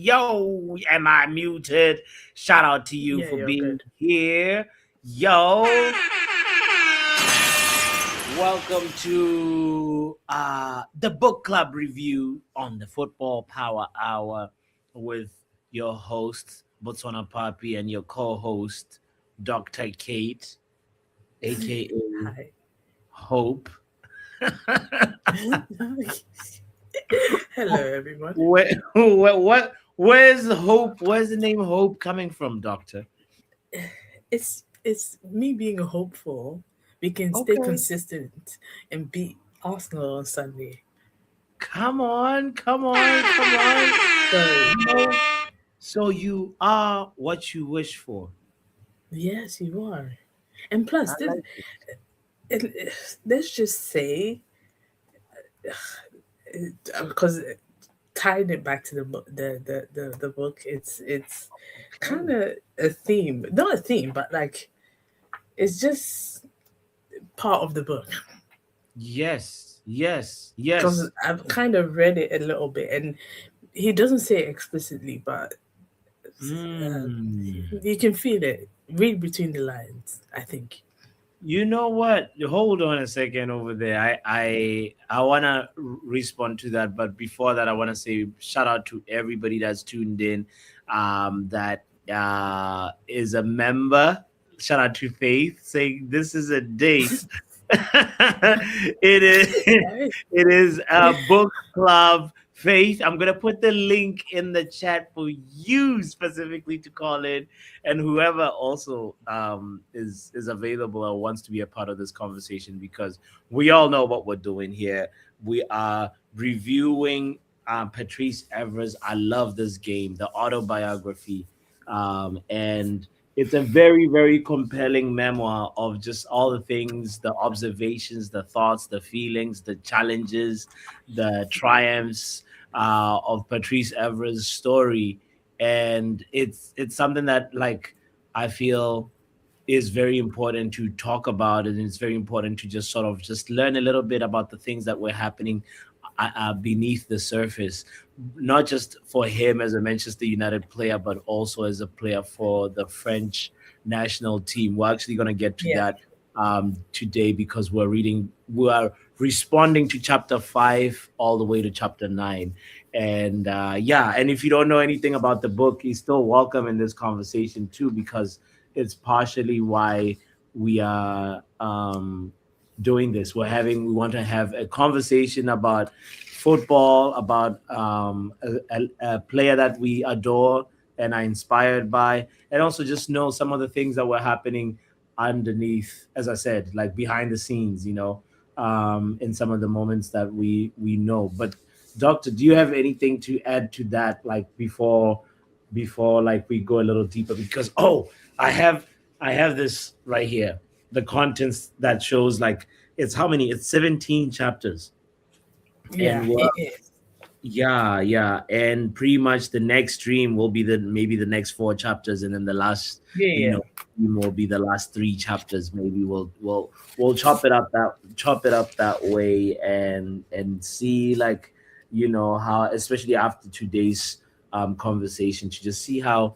Yo, am I muted? Shout out to you Yeah, for you're being good. here. Yo, welcome to the book club review on the Football Power Hour with your host, Botswana Papi, and your co host, Dr. Kate, aka Hi. Hope. Hello, everyone. Where's Hope? Where's the name Hope coming from, Doctor? It's me being hopeful. We can stay Okay. consistent and beat Arsenal on Sunday. Come on, come on, come on. So No. So you are what you wish for. yes, you are. And plus, I like it. let's just say, because tying it back to the book, it's kind Okay. of a theme, not a theme, but like it's just part of the book. Yes, yes, Because yes. I've kind of read it a little bit, and he doesn't say it explicitly, but uh, Mm. you can feel it. Read between the lines, I think. You know what? Hold on a second over there. I wanna respond to that, but before that, I wanna say shout out to everybody that's tuned in. That is a member. Shout out to Faith saying this is a date. It is Right? it is a book club. Faith, I'm gonna put the link in the chat for you specifically to call in, and whoever also is available or wants to be a part of this conversation, because we all know what we're doing here. We are reviewing Patrice Evra's "I Love This Game," the autobiography, and it's a very, very compelling memoir of just all the things, the observations, the thoughts, the feelings, the challenges, the triumphs of Patrice Evra's story. And it's something that, like, I feel is very important to talk about, and it's very important to just sort of just learn a little bit about the things that were happening beneath the surface, not just for him as a Manchester United player, but also as a player for the French national team. We're actually going to get to Yeah. that today, because we are responding to chapter 5 all the way to chapter 9. And yeah, and if you don't know anything about the book, you're still welcome in this conversation too, because it's partially why we are doing this. We want to have a conversation about football, about a player that we adore and are inspired by, and also just know some of the things that were happening underneath, as I said, like behind the scenes, in some of the moments that we know. But Doctor, do you have anything to add to that, like before like we go a little deeper? Because I have I have this right here, the contents that shows, like, it's how many? It's 17 chapters. Yeah, And we're it is. yeah, yeah. And pretty much the next stream will be the maybe the next 4 chapters, and then the last, Yeah, you yeah. know, stream will be the last 3 chapters. Maybe we'll chop it up that way, and see, like, how, especially after today's conversation, to just see how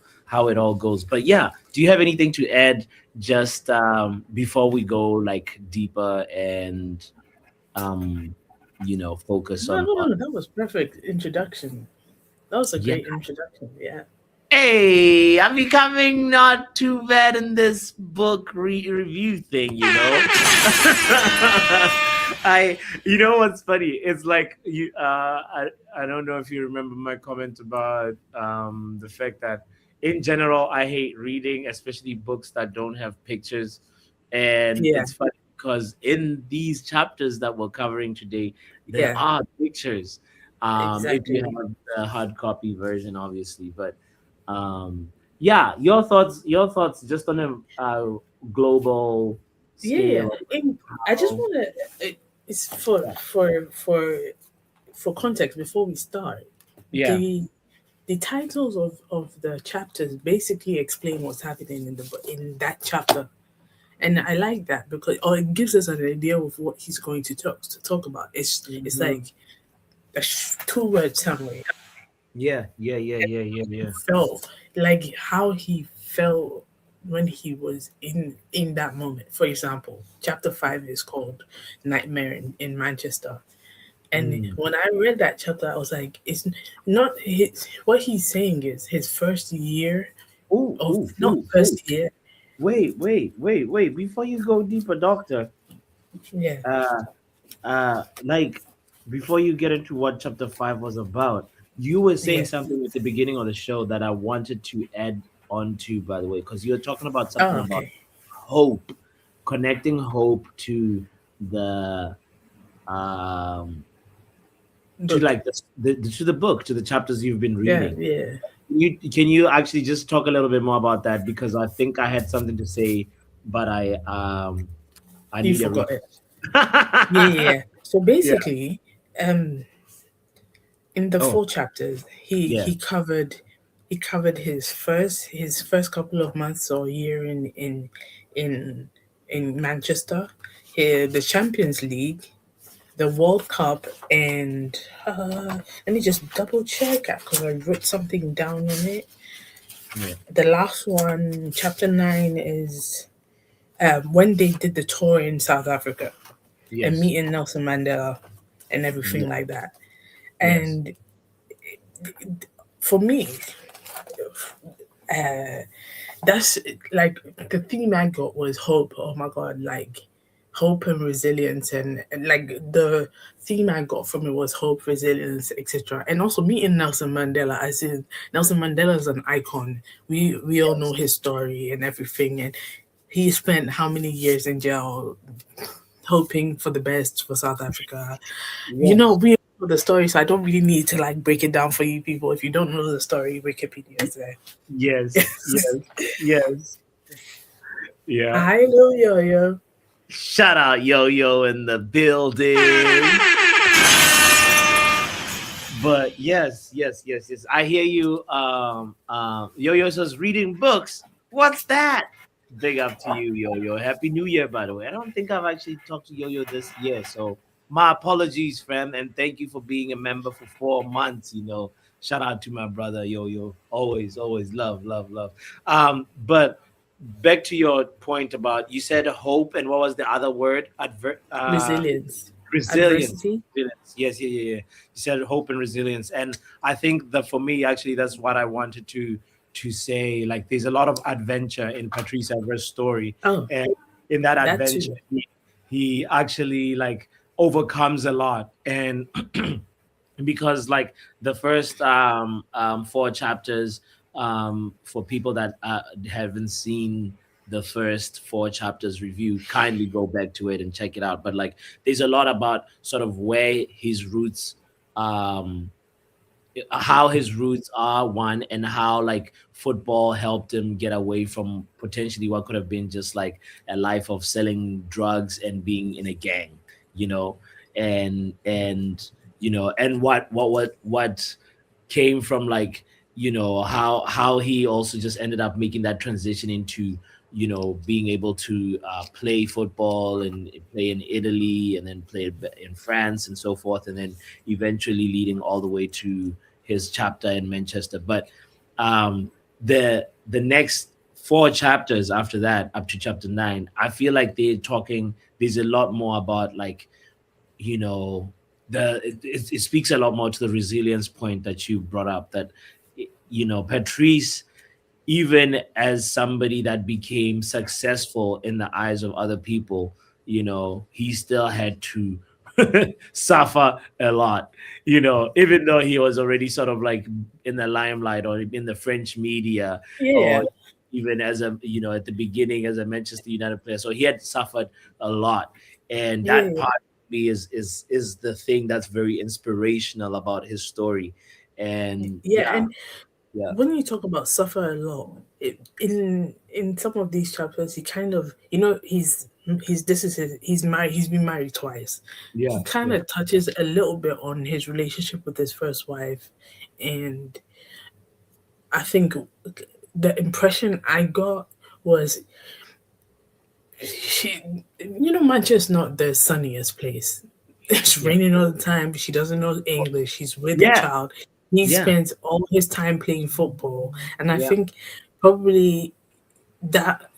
it all goes. But yeah, do you have anything to add, just before we go like deeper and um focus No, on no, no. That was perfect introduction. That was a yeah. great introduction. Yeah. Hey, I'm becoming not too bad in this book review thing. I, what's funny? It's like I don't know if you remember my comment about the fact that in general I hate reading, especially books that don't have pictures. And Yeah, it's funny because in these chapters that we're covering today, there yeah, are pictures. If you exactly. have the hard copy version, obviously, but yeah, your thoughts just on a global Yeah, yeah. scale. And I just How, want to, it's yeah, for context before we start. yeah. The the titles of the chapters basically explain what's happening in that chapter, and I like that because or it gives us an idea of what he's going to talk about. It's Mhm. like a 2 word summary. Yeah, yeah, yeah, yeah, yeah, yeah. Felt like how he felt when he was in that moment. For example, chapter 5 is called Nightmare in Manchester. And Mm. when I read that chapter, I was like, it's not his, what he's saying is his first year Ooh, of, ooh, not ooh, ooh. first year. Wait. Before you go deeper, doctor, Yeah. uh, like before you get into what chapter 5 was about, you were saying Yeah. something at the beginning of the show that I wanted to add on to, by the way, because you're talking about something Oh, about okay. hope, connecting hope to the um to Book. like to the book, to the chapters you've been Yeah, reading. yeah. Can you actually just talk a little bit more about that, because I think I had something to say, but I You need a forgot it. Yeah, refresh. yeah, yeah. So Yeah. basically, in the Oh, four chapters, he yeah. he covered his first couple of months or year in in Manchester, here the Champions League, the World Cup, and let me just double check because I wrote something down on it. Yeah. The last one, chapter 9, is when they did the tour in South Africa and Yes. meeting Nelson Mandela and Yeah. everything like that. Yes. And for me, that's like the theme I got was hope. Oh my god, like hope and resilience, and like the theme I got from it was hope, resilience, etc. And also meeting Nelson Mandela, as in Nelson Mandela is an icon. We all know Yes. his story and everything, and he spent how many years in jail hoping for the best for South Africa. Yes. We know the story, so I don't really need to like break it down for you people. If you don't know the story, Wikipedia is there. Yes. Yes. Yes. Yeah. Hi, Lil Yo-Yo. Shout out Yo Yo in the building. But yes. I hear you. Yo Yo says reading books. What's that? Big up to you, Yo Yo. Happy New Year, by the way. I don't think I've actually talked to Yo Yo this year, so my apologies, friend, and thank you for being a member for 4 months. Shout out to my brother Yo Yo. Always love, love, love. But back to your point about, you said hope, and what was the other word? Resilience. Resilience. Adversity. Resilience. Yes, yeah. You said hope and resilience, and I think that for me, actually, that's what I wanted to say. Like, there's a lot of adventure in Patrice Evra's story, Oh, and in that that adventure, too. he actually like overcomes a lot, and because like the first four chapters, for people that haven't seen the first four chapters review, kindly go back to it and check it out. But like, there's a lot about sort of where his roots, um how his roots are, one, and how like football helped him get away from potentially what could have been just like a life of selling drugs and being in a gang, you know and what came from, like, how he also just ended up making that transition into being able to play football and play in Italy, and then play in France and so forth, and then eventually leading all the way to his chapter in Manchester. But um, the next four chapters after that, up to chapter 9, I feel like there's a lot more about, like, you know it speaks a lot more to the resilience point that you brought up, that Patrice, even as somebody that became successful in the eyes of other people, he still had to suffer a lot, even though he was already sort of like in the limelight or in the French media, or Yeah, even as at the beginning as a Manchester United player. So he had suffered a lot. And that yeah, part of me is the thing that's very inspirational about his story. And yeah. yeah, And yeah, when you talk about suffer a lot, in some of these chapters, he kind of, he's this is his, he's married. He's been married twice. He yeah, kind yeah, of touches a little bit on his relationship with his first wife, and I think the impression I got was she, Manchester's not the sunniest place. It's yeah, raining all the time. She doesn't know English. She's with a yeah, child. He Yeah. spends all his time playing football, and I Yeah. think probably that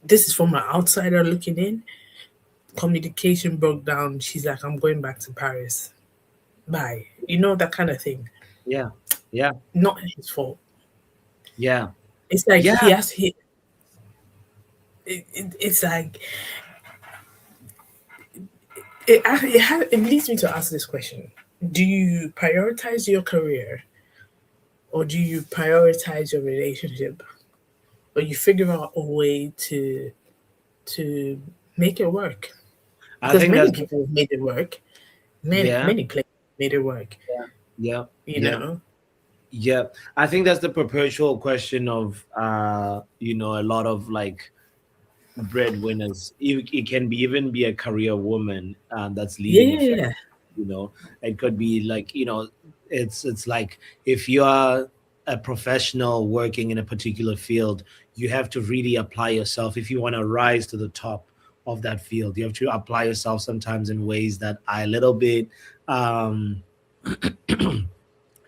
this is from an outsider looking in. Communication broke down. She's like, "I'm going back to Paris. Bye." You know, that kind of thing. Yeah. Yeah. Not his fault. Yeah. It's like Yeah. he has he. It's like it leads me to ask this question: do you prioritize your career, or do you prioritize your relationship, or you figure out a way to make it work? I Because think many that's people have made it work. yeah. Many players made it work. Yeah. Yeah. You Yeah. know. Yeah. I think that's the perpetual question of a lot of like breadwinners. It can be even be a career woman that's leading a family. Yeah. You know, it could be like it's like if you are a professional working in a particular field, you have to really apply yourself if you want to rise to the top of that field. You have to apply yourself sometimes in ways that are a little bit um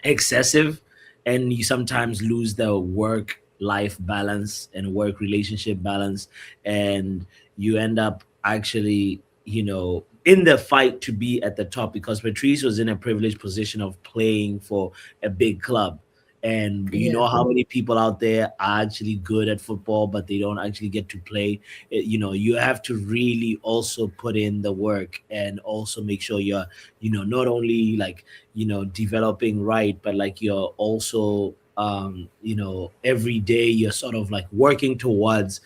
excessive, and you sometimes lose the work life balance and work relationship balance, and you end up actually in the fight to be at the top, because Patrice was in a privileged position of playing for a big club. And you Yeah. know how many people out there are actually good at football but they don't actually get to play. You have to really also put in the work and also make sure you're not only like developing right, but like you're also every day you're sort of like working towards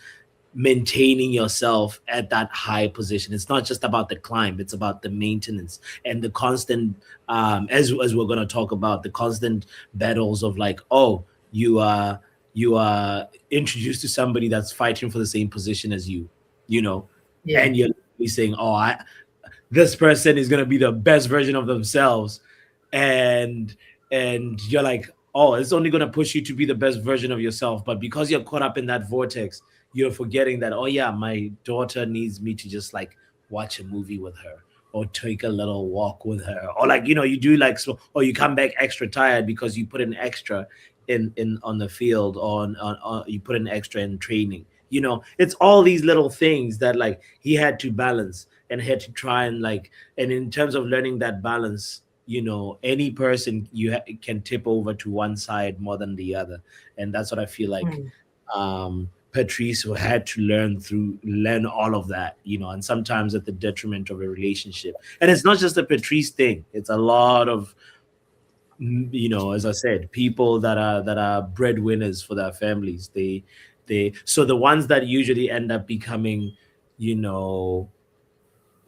maintaining yourself at that high position. It's not just about the climb, it's about the maintenance and the constant as we're going to talk about, the constant battles of like, oh, you are introduced to somebody that's fighting for the same position as you know Yeah. and you're literally saying, oh, this person is going to be the best version of themselves, and you're like, oh, it's only going to push you to be the best version of yourself, but because you're caught up in that vortex, you're forgetting that, oh yeah, my daughter needs me to just like watch a movie with her or take a little walk with her, or like you do like, so, or you come back extra tired because you put an extra in on the field, or you put an extra in training. It's all these little things that like he had to balance and had to try and like, and in terms of learning that balance, any person can tip over to one side more than the other. And that's what I feel like Mm. Patrice who had to learn all of that, and sometimes at the detriment of a relationship. And it's not just a Patrice thing, it's a lot of as I said, people that are breadwinners for their families. So the ones that usually end up becoming you know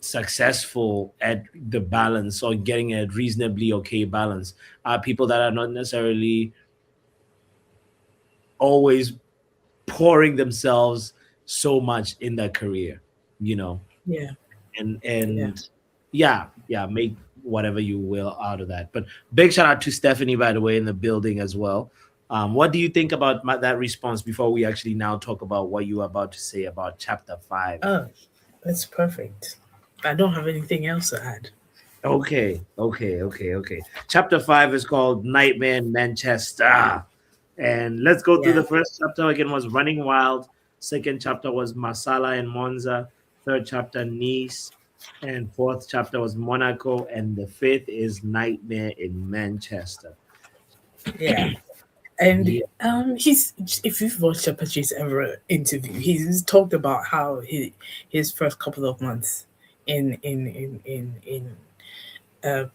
successful at the balance or getting a reasonably okay balance are people that are not necessarily always pouring themselves so much in their career, you know, Yeah. Yeah. and yeah, make whatever you will out of that. But big shout out to Stephanie, by the way, in the building as well. What do you think about that response before we actually now talk about what you were about to say about chapter 5? Oh, that's perfect. I don't have anything else to add. Okay. Chapter 5 is called Nightmare in Manchester. And let's go through Yeah. the first chapter again was Running Wild. Second chapter was Masala and Monza. Third chapter, Nice. And fourth chapter was Monaco. And the fifth is Nightmare in Manchester. Yeah. And Yeah. he's if you've watched a Patrice Evra interview, he's talked about how his first couple of months in uh,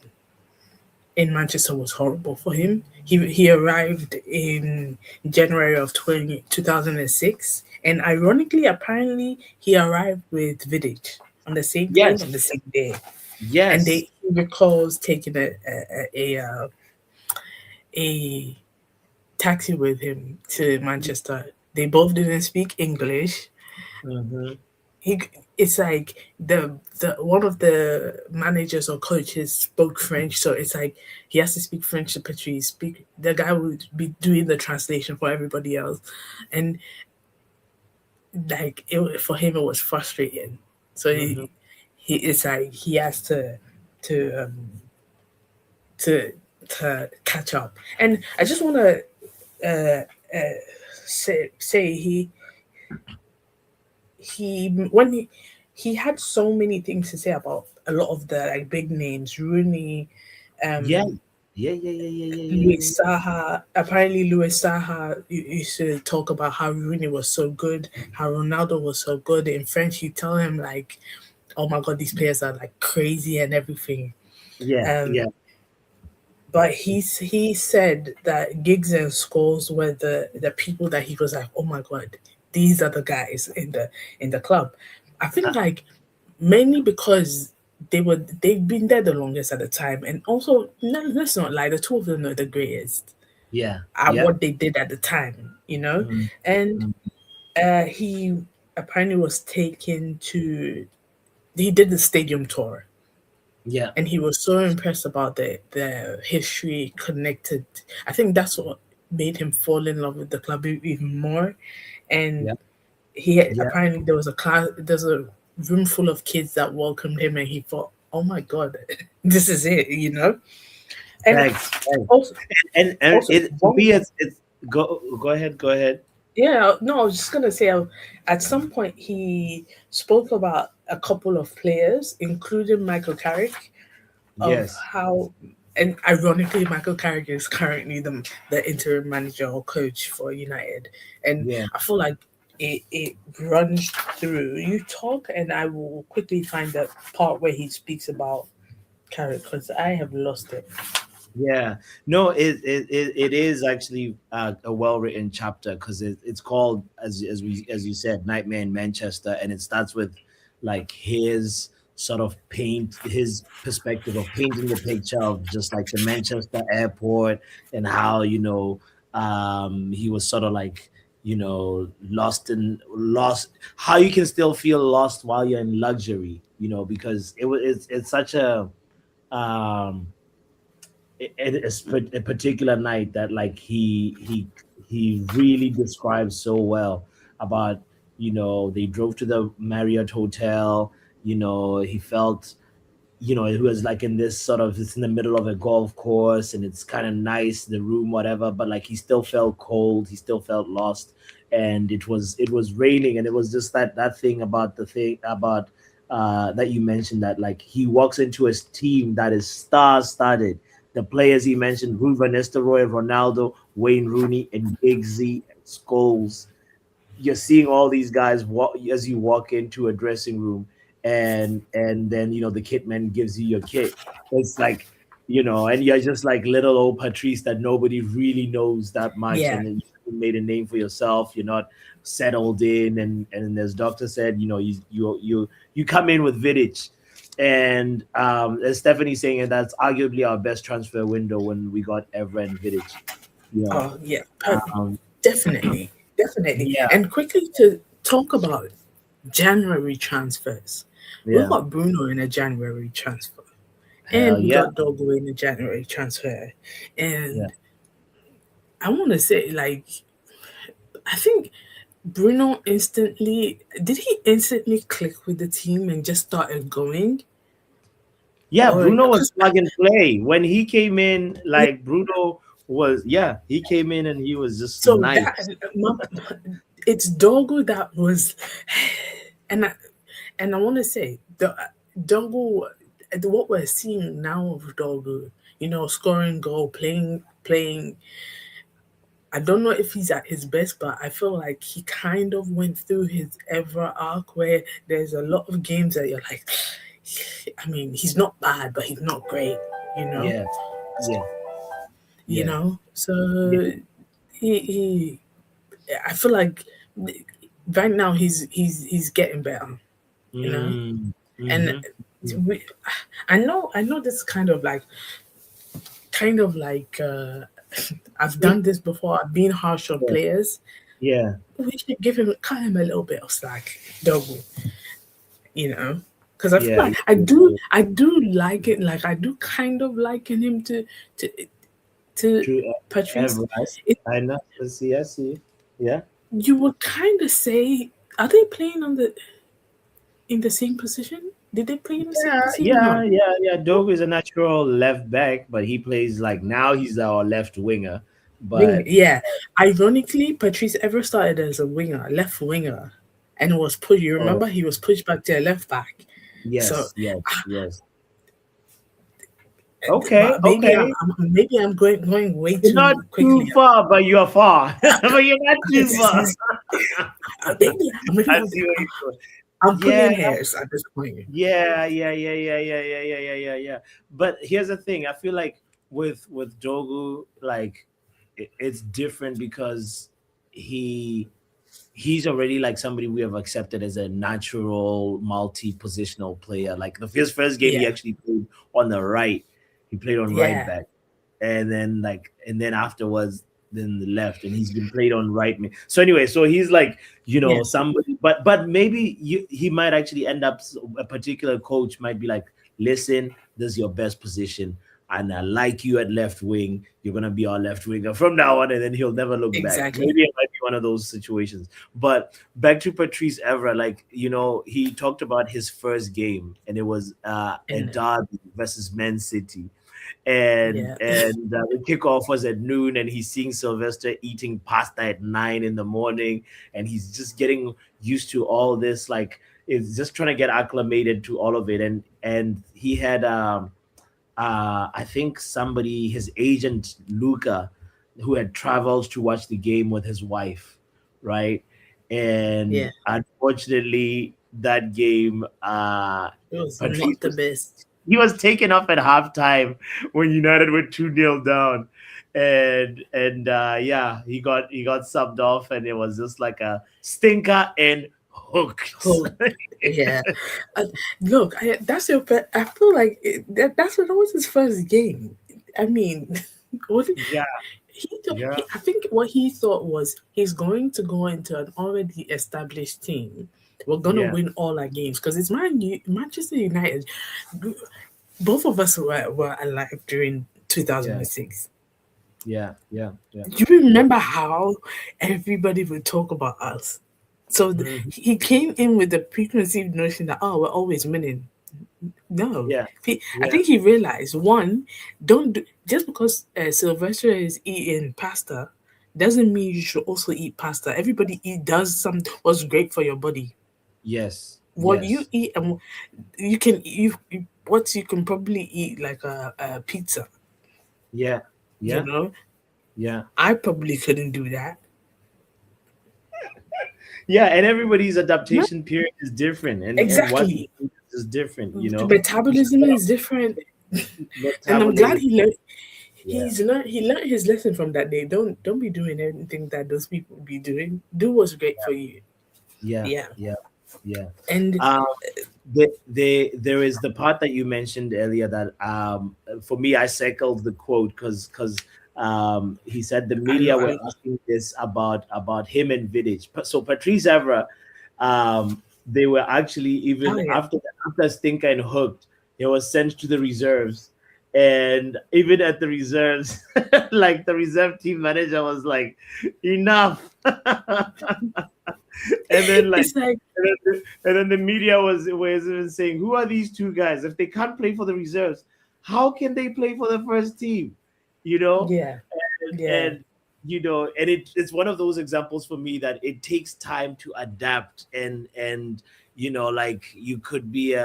in Manchester was horrible for him. He arrived in January of 2006, and ironically, apparently, he arrived with Vidic on the same plane on Yes. the same day. And Yes. he recalls taking a taxi with him to Manchester. They both didn't speak English. Mm-hmm. He, it's like the one of the managers or coaches spoke French, so it's like he has to speak French to Patrice. Speak the guy would be doing the translation for everybody else, and like for him it was frustrating. So Mm-hmm. he it's like he has to to catch up. And I just want to uh, say when he had so many things to say about a lot of the like big names, Rooney, Yeah. um, Yeah. Yeah. Yeah. Yeah. Yeah. Yeah. Yeah. Louis Saha. Apparently, Louis Saha used to talk about how Rooney was so good, how Ronaldo was so good. In French, you tell him like, "Oh my God, these players are like crazy and everything." Yeah. Um, Yeah. but he said that Giggs and Scholes were the people that he was like, "Oh my God, these are the guys in the club." I Uh, think like mainly because they've been there the longest at the time, and also let's not lie, the two of them are the greatest yeah. at Yeah. what they did at the time, you know. Mm, And mm, he apparently was taken to he did the stadium tour, yeah. and he was so impressed about the history connected. I think that's what made him fall in love with the club even more. And Yeah. Yeah. apparently there's a room full of kids that welcomed him, and he thought, oh my God, this is it, you know. And Thanks. Thanks. also And also it to one me, it's go ahead. Go ahead. Yeah, no, I was just gonna say, at some point he spoke about a couple of players, including Michael Carrick, of Yes. how, and ironically, Michael Carrick is currently the interim manager or coach for United, and Yeah. I feel like it runs through. You talk, and I will quickly find the part where he speaks about Carrick because I have lost it. Yeah, no, it is actually a well written chapter because it's called as you said, Nightmare in Manchester, and it starts with like his sort of his perspective of painting the picture of just like the Manchester airport and how he was sort of like lost how you can still feel lost while you're in luxury, because it's such um a particular night that like he really describes so well about they drove to the Marriott hotel. He felt it was like in this sort of it's in the middle of a golf course and it's kind of nice, the room, whatever, but like he still felt cold, he still felt lost. And it was raining, and it was just that thing about the thing about that you mentioned, that like he walks into his team that is star studded. The players he mentioned: Ruben Van Nistelrooy, Ronaldo, Wayne Rooney, and Giggsy and Scholes. You're seeing all these guys walk as you walk into a dressing room, and then the kit man gives you your kit. It's like, and you're just like little old Patrice that nobody really knows that much, Yeah, and then you made a name for yourself. You're not settled in, and as doctor said, you come in with Vidic. And as Stephanie's saying, and that's arguably our best transfer window when we got Evra and Vidic. You know, oh yeah, um, definitely, definitely. yeah, And quickly to talk about January transfers. We yeah, got Bruno in a January transfer, hell and we yeah, got Dogo in a January transfer. yeah. And I want to say, like, I think Bruno instantly click with the team and just started going? Yeah, Or, Bruno was because, plug and play. When he came in, yeah, like Bruno was, yeah, he came in and he was just so that, nice. my, it's Dogo that was, and I want to say, the Dogo, what we're seeing now of Dogo, scoring goal, playing. I don't know if he's at his best, but I feel like he kind of went through his Evra arc where there's a lot of games that you're like, I mean, he's not bad, but he's not great, you know, Yeah, yeah, you yeah, know. So yeah. he I feel like right now he's getting better, you know, Mm, and mm-hmm. we, I know this kind of like I've Yeah, done this before. I've been harsh on players. yeah, We should cut him a little bit of slack, double, you know, because I feel yeah, like yeah, yeah. I do like it. Like I do kind of liken him to to True. Patrice. Ever, It, I know. I see. Yeah, you would kind of say, are they playing on the in the same position? Did they play in Yeah, the same yeah, month? yeah, yeah. Dogu is a natural left back, but he plays like now he's our left winger. Wing, But yeah. Ironically, Patrice ever started as a winger, left winger, and was pushed. You oh remember he was pushed back to a left back. So, yes, yes, yes. Okay, but okay. maybe I'm going way You're not too too quickly. far, but you're far. But you're not too far. Maybe I see what you're doing. I'm Yeah, pulling hairs at this point. yeah, yeah, yeah, yeah, yeah, yeah, yeah, yeah, yeah, yeah. But here's the thing: I feel like with Dogu, like it's different because he he's already like somebody we have accepted as a natural multi-positional player. Like his first game, he Yeah, actually played on the right. He played on right yeah, back, and then afterwards, then the left, and he's been played on right mid. So anyway, so he's like yeah, somebody, but maybe he might actually end up a particular coach might be like, listen, this is your best position. And I like you at left wing. You're gonna be our left winger from now on, and then he'll never look back. exactly. Maybe it might be one of those situations. But back to Patrice Evra, like he talked about his first game, and it was a And derby versus Man City, and yeah, the kickoff was at noon, and he's seeing Sylvester eating pasta at 9 in the morning, and he's just getting used to all this. Like, it's just trying to get acclimated to all of it, and he had I think somebody, his agent Luca, who had traveled to watch the game with his wife, right? yeah. And unfortunately, that game, It was Patrice not the best. he was taken off at halftime when United were 2-0 down. And yeah, he got subbed off, and it was just like a stinker and hooked. Oh, yeah. Uh, Look, that's your. I feel like that's what was his first game. I mean, what Yeah, yeah, I think what he thought was he's going to go into an already established team. We're gonna yeah, win all our games because it's Manchester United. Both of us were alive during yeah, 2006. yeah, yeah, yeah. Do you remember how everybody would talk about us? So Mhm. he came in with the preconceived notion that, oh, we're always winning. No, Yeah, I yeah, think he realized one, don't do, just because Sylvester is eating pasta doesn't mean you should also eat pasta. Everybody does some what's great for your body. yes, What you yes, eat and you can what you can probably eat like a pizza. yeah, You yeah, know, yeah, I probably couldn't do that. yeah. And everybody's No, adaptation period is different, and what exactly. is different. The metabolism is different, and I'm glad Metabolism. Yeah, he learned his lesson from that day. Don't be doing anything that those people be doing. Do what's great for you. yeah, Yeah, yeah, yeah. and Um, there is the part that you mentioned earlier that for me I circled the quote because he said the media were I asking this about him and Vidic. So Patrice Evra, they were actually oh even yeah, after Stinker and Hooked, he was sent to the reserves. And even at the reserves, like the reserve team manager was like, enough. And then like it's like and then the media was even saying, who are these two guys? If they can't play for the reserves, how can they play for the first team? You know, yeah, yeah, and and it's one of those examples for me that it takes time to adapt, and like you could be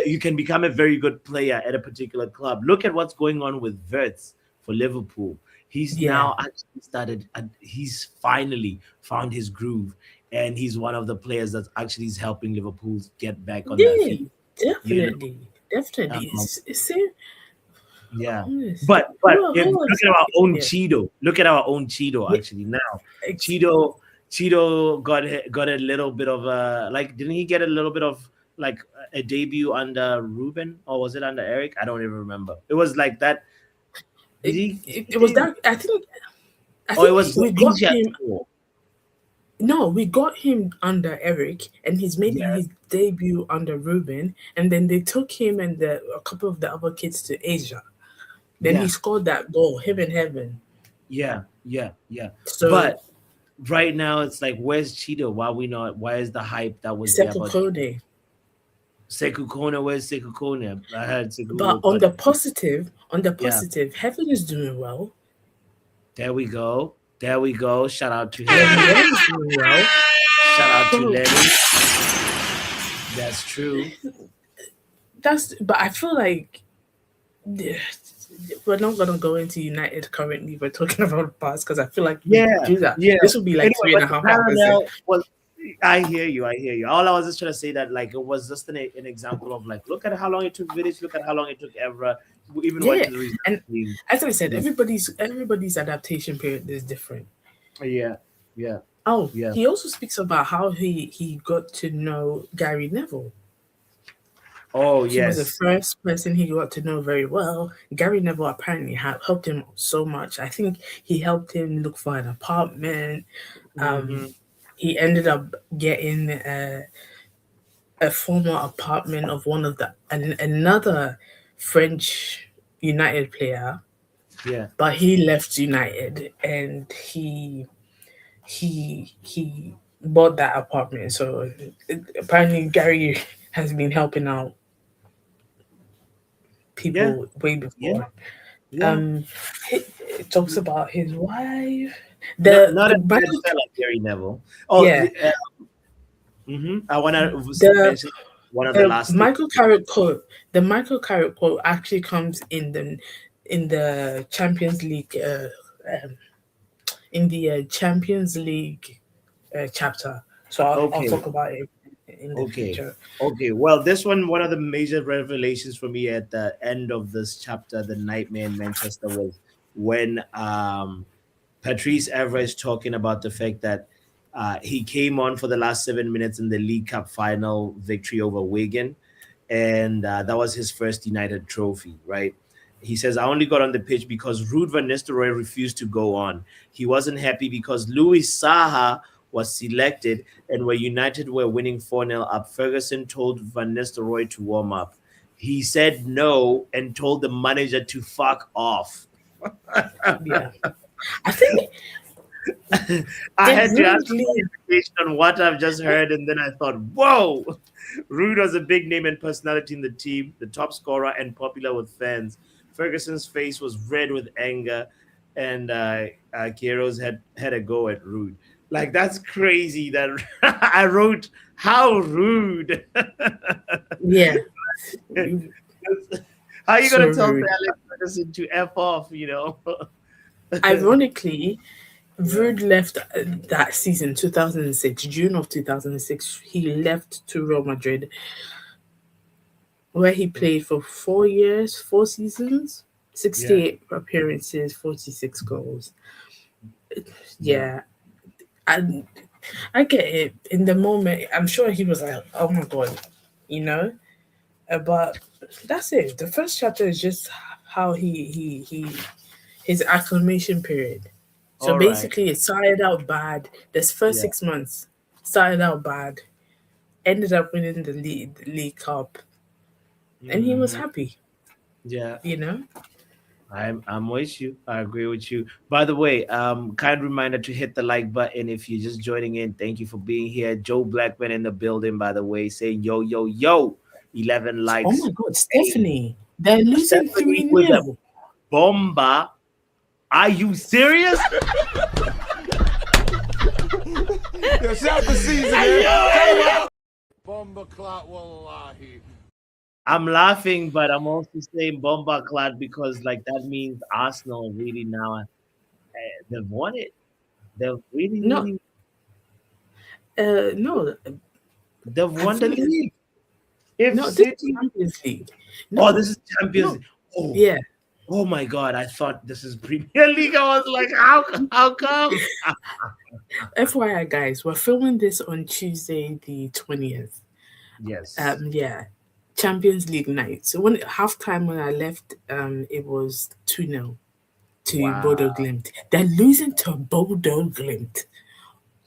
you can become a very good player at a particular club. Look at what's going on with Verts for Liverpool. He's yeah, now actually started. He's finally found his groove, and he's one of the players that actually is helping Liverpool get back on their yeah, feet. You definitely, know, definitely. It's same. yeah. Honest. But if, Who look was at our own yeah, Cheeto. Look at our own Cheeto. yeah, Actually, now ex- Cheeto Cheeto got a little bit of a like. Didn't he get a little bit of like a debut under Ruben, or was it under Eric? I don't even remember. It was like that. Did he it was debut? that I Or it think was we got India him. tour? No, we got him under Eric, and he's making Yeah, his debut under Ruben, and then they took him and a couple of the other kids to Asia. Then he yeah, scored that goal, him in heaven. yeah, yeah, yeah. So But right now, it's like, where's Cheeto? Why we not? Why is the hype that was there Sepul about? Kone, Sekou Kone, where's Sekou Kone? I heard But Sekou, but on the yeah, positive, Heaven is doing well. there we go. There we go. Shout out to him. Lenny is doing well. Shout out to But Lenny. That's true. but I feel like we're not gonna go into United currently. We're talking about the past because I feel like we Yeah, do that. yeah. This will be like Anyway, three and but a the half hours. parallel was, I hear you, I hear you. All I was just trying to say that like it was just an example of like look at how long it took Vidic, look at how long it took Evra, who even went Yeah, to the reserve and team. as I said, Yeah, everybody's adaptation period is different. yeah, yeah, Oh, yeah. he also speaks about how he got to know Gary Neville. Oh He was the yes. first person he got to know very well. Gary Neville apparently helped him so much. I think he helped him look for an apartment. Um, Mm-hmm. he ended up getting a former apartment of one of another French United player, Yeah, but he left United and he bought that apartment. So apparently Gary has been helping out yeah, people way yeah, before. yeah. Um, it talks about his wife. Not The a bad Michael, fella, Gary Neville. Oh, yeah, I want to the mention one of the the last things. Michael Carrick quote. The Michael Carrick quote actually comes in the Champions League. In the Champions League chapter. So I'll Okay, talk about it in the okay. future. Okay. Well, this one of the major revelations for me at the end of this chapter, the Nightmare in Manchester, was when Patrice Evra is talking about the fact that he came on for the last 7 minutes in the League Cup final victory over Wigan, and that was his first United trophy, right? He says, I only got on the pitch because Ruud van Nistelrooy refused to go on. He wasn't happy because Louis Saha was selected, and where United were winning 4-0 up, Ferguson told Van Nistelrooy to warm up. He said no and told the manager to fuck off. Yeah, I think I did had to ask Rude leave? clarification on what I've just heard, and then I thought, whoa, Rude was a big name and personality in the team, the top scorer and popular with fans. Ferguson's face was red with anger, and Kieros had a go at Rude. Like that's crazy. That I wrote how rude. Yeah, How are you so gonna tell rude. Alex Ferguson to f off? You know? Ironically, Yeah. Rude left that season, 2006, June of 2006. He left to Real Madrid, where he played for 4 years, 4 seasons, Yeah. 68 appearances, 46 goals. Yeah. Yeah, I I get it. In the moment, I'm sure he was like, "Oh my god," you know. But that's it. The first chapter is just how he his acclimation period. So All right. basically, it started out bad. This first Yeah. 6 months started out bad. Ended up winning the League Cup, and he was Hmm. happy. Yeah. You know. I'm with you. I agree with you. By the way, kind reminder to hit the like button if you're just joining in. Thank you for being here. Joe Blackman in the building, by the way, saying yo, yo, yo. 11 Oh likes. my God, Hey, Stephanie! They're losing Stephanie three with a nil. bomba. Are you serious? Yo, shout the season, man. Bomba clock, wallahi. I'm laughing, but I'm also saying bomba clad because like that means Arsenal really now they've won it. They've really, No, really no. they've I won the think league. If no. This is City, Champions League. oh, No, this is Champions. no. League. Oh, Yeah. oh my God! I thought this is Premier League. I was like, how come? FYI, guys, we're filming this on Tuesday, the 20th. Yes. Yeah, Champions League night. So when halftime when I left, it was 2-0 to Wow. Bodo Glimt. They're losing to Bodo Glimt.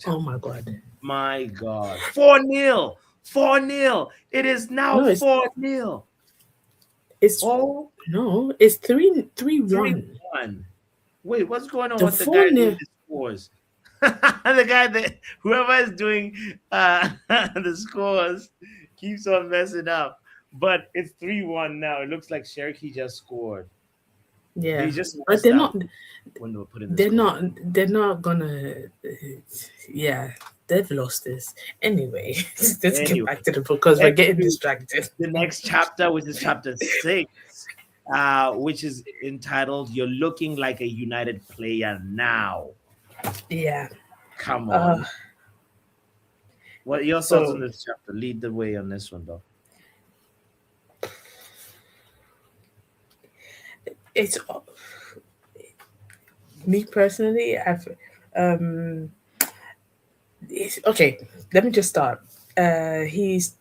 Oh my god. My God. 4-0. 4-0. It is now No, 4-0. it's Oh, no, it's 3-1. 3-1. Wait, what's going on The with the four guy doing nil the scores? The guy that whoever is doing the scores, keeps on messing up. But it's 3-1 now. It looks like Cherokee just scored. They Yeah, just but messed up when they were putting the they're score. not they're not gonna yeah, they've lost this anyway. Let's get Anyway, back to the book because we're let's getting do distracted. the next chapter, which is chapter 6, which is entitled "You're Looking Like a United Player Now." Yeah. Come uh on. What are your thoughts on so this chapter? Lead the way on this one, though. it's me personally, I've um it's, okay, let me just start. He's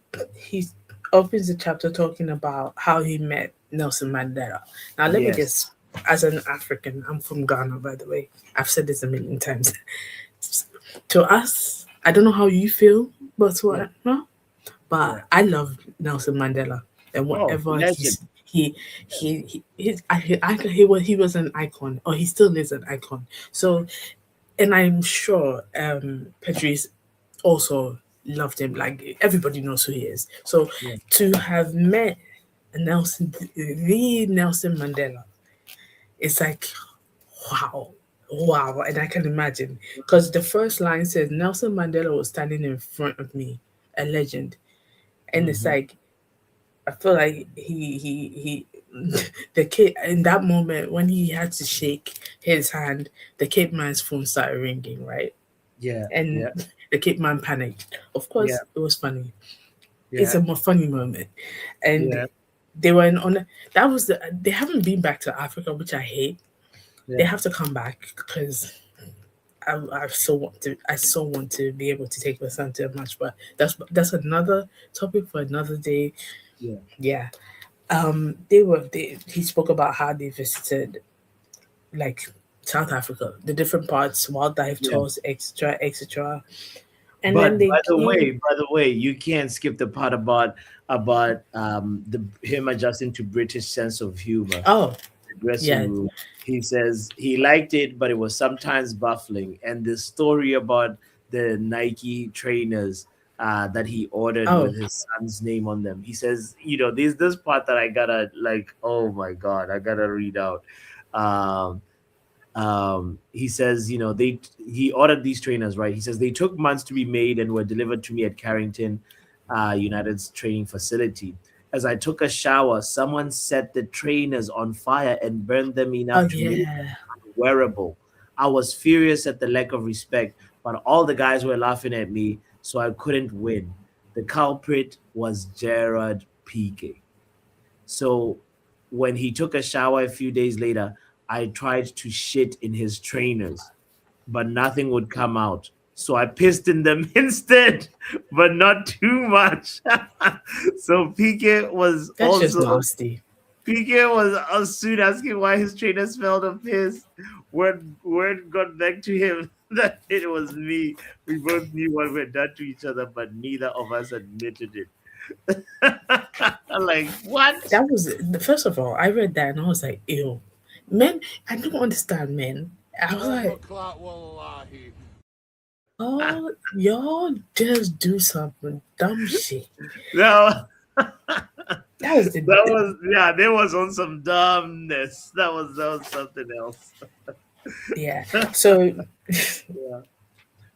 opens the chapter talking about how he met Nelson Mandela. Now let me Yes. just, as an African, I'm from Ghana by the way. I've said this a million times. To us, I don't know how you feel, but to Yeah. no, but Yeah. I love Nelson Mandela and Oh, whatever legend. he was an icon, or he still is an icon. So, and I'm sure Patrice also loved him. Like everybody knows who he is. So Yeah. to have met Nelson, the Nelson Mandela, it's like wow, wow. And I can imagine because the first line says Nelson Mandela was standing in front of me, a legend, and it's Hmm. like I feel like he the kid in that moment when he had to shake his hand, the Cape Man's phone started ringing, right? Yeah. And Yeah. the Cape Man panicked. Of Yeah. course, it was funny. It's Yeah. a more funny moment, and Yeah. they were in on. That was the. They haven't been back to Africa, which I hate. They Yeah. have to come back because I so want to. I so want to be able to take my son to a match, but that's another topic for another day. Yeah. Yeah. They were. He spoke about how they visited like South Africa, the different parts, wildlife Yeah. tours, etc., etc. And But then they came. by the way, you can't skip the part about the him adjusting to British sense of humor. Oh, The dressing yeah. room. He says he liked it, but it was sometimes baffling. And the story about the Nike trainers that he ordered Oh, with his son's name on them. He says, there's this part that I gotta like, oh my god, I gotta read out. Um, he says, he ordered these trainers, right? He says they took months to be made and were delivered to me at Carrington United's training facility. As I took a shower, someone set the trainers on fire and burned them oh enough to make yeah. them wearable. I was furious at the lack of respect, but all the guys were laughing at me, so I couldn't win. The culprit was Gerard Piqué. So when he took a shower a few days later, I tried to shit in his trainers, but nothing would come out. So I pissed in them instead, but not too much. So That's just nasty. Piqué was soon asking why his trainer smelled of piss. Word got back to him that it was me. We both knew what we'd done to each other, but neither of us admitted it. I'm like, what? That was the first of all. I read that and I was like, ew, men. I don't understand men. I was Bomba like, clock, wallahi. y'all just do something dumb shit. No, That was the that was yeah. There was on some dumbness. That was something else. yeah. So Yeah.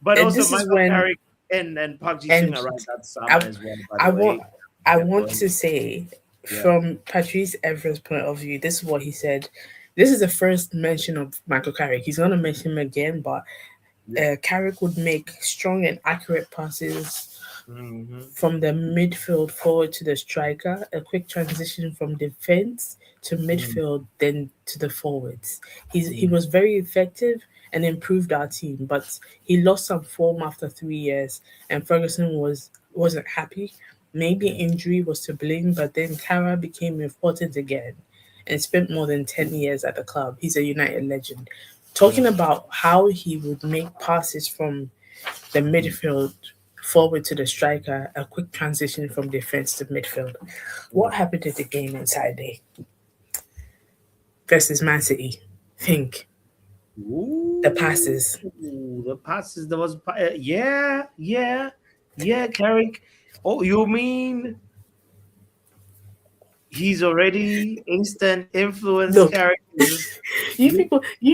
But and also this is Michael when Carrick and Park Ji Sung and are right that summer I as well. By I the want way, I yeah. Go want ahead. to say Yeah. from Patrice Evra's point of view, this is what he said. This is the first mention of Michael Carrick. He's gonna mention him again, but Yeah. Carrick would make strong and accurate passes Hmm. from the midfield forward to the striker, a quick transition from defense to midfield, then to the forwards. He was very effective and improved our team, but he lost some form after 3 years, and Ferguson wasn't happy. Maybe Yeah. injury was to blame, but then Kara became important again and spent more than 10 years at the club. He's a United legend. Yeah. Talking about how he would make passes from the midfield forward to the striker, a quick transition from defense to midfield. Yeah. What happened at the game on Saturday versus Man City? Think the Ooh, passes. the passes. There was, yeah, yeah, yeah. Carrick. Oh, you mean he's already instant influence Look, characters? you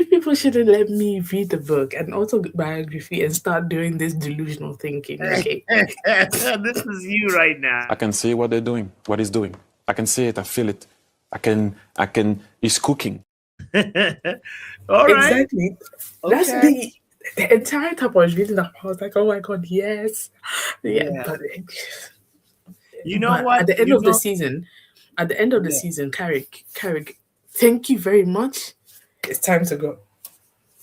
people shouldn't let me read the book and autobiography and start doing this delusional thinking. Okay. This is you right I now. can see what they're doing, what he's doing. I can see it. I feel it. He's cooking. All right. Exactly. That's Okay. the entire time I was reading that, I was like, oh my god, yes. Yeah, Yeah. You know but what? at the end You of the know. season, at the end of the Yeah. season, Carrick, thank you very much. It's time to go.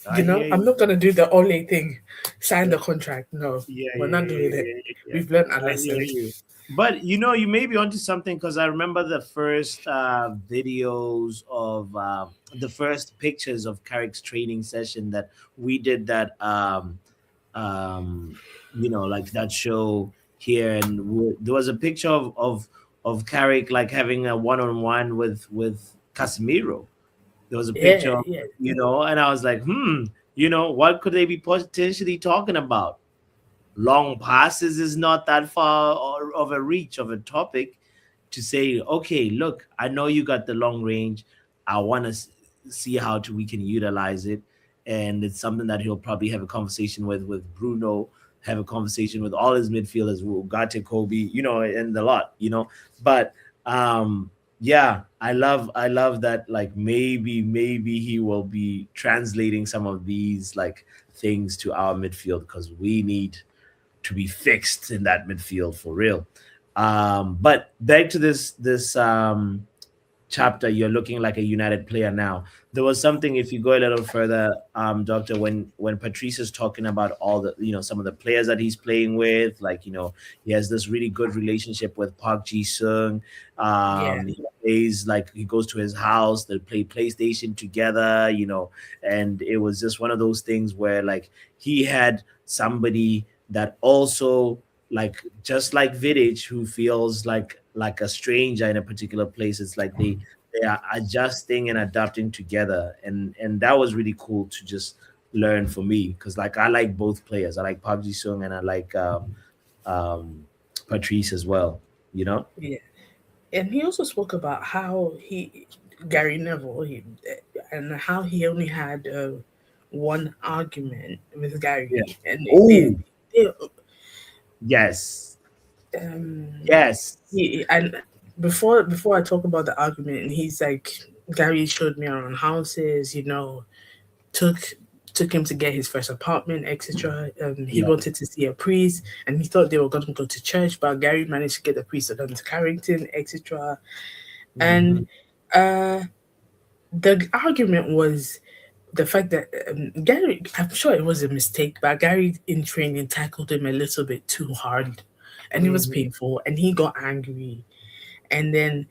I hear I'm you. not gonna do the Ole thing, sign Yeah. the contract. No, Yeah. we're Yeah. not Yeah. doing it. Yeah. Yeah. We've learned our I hear lesson. you. But you may be onto something because I remember the first videos of the first pictures of Carrick's training session that we did that um like that show here, and there was a picture of Carrick like having a one-on-one with Casemiro. There was a picture Yeah, of, yeah, and I was like, what could they be potentially talking about? Long passes is not that far of a reach of a topic to say, okay, look, I know you got the long range. I want to see how we can utilize it. And it's something that he'll probably have a conversation with Bruno, have a conversation with all his midfielders, Ugarte, Kobe, and a lot. But yeah, I love that, like, maybe he will be translating some of these like things to our midfield because we need to be fixed in that midfield for real. But back to this chapter, you're looking like a United player now. There was something, if you go a little further, Doctor, when Patrice is talking about all the, some of the players that he's playing with, like, he has this really good relationship with Park Ji Sung. yeah, He plays, like, he goes to his house, they play PlayStation together, and it was just one of those things where, like, he had somebody that also, like, just like Vidic, who feels like a stranger in a particular place. It's like they are adjusting and adapting together, and that was really cool to just learn for me, because, like, I like both players. I like Park Ji Sung and I like um Patrice as well. You know? yeah. And he also spoke about how Gary Neville, and how he only had one argument with Yeah. Gary, and Oh, they yes, um yes, and before I talk about the argument, and he's like, Gary showed me around houses, took took him to get his first apartment, etc. He yeah. wanted to see a priest, and he thought they were going to go to church, but Gary managed to get the priest to come to Carrington, etc. And Hmm. uh, the argument was the fact that Gary, I'm sure it was a mistake, but Gary in training tackled him a little bit too hard, and it was Hmm. painful, and he got angry, and then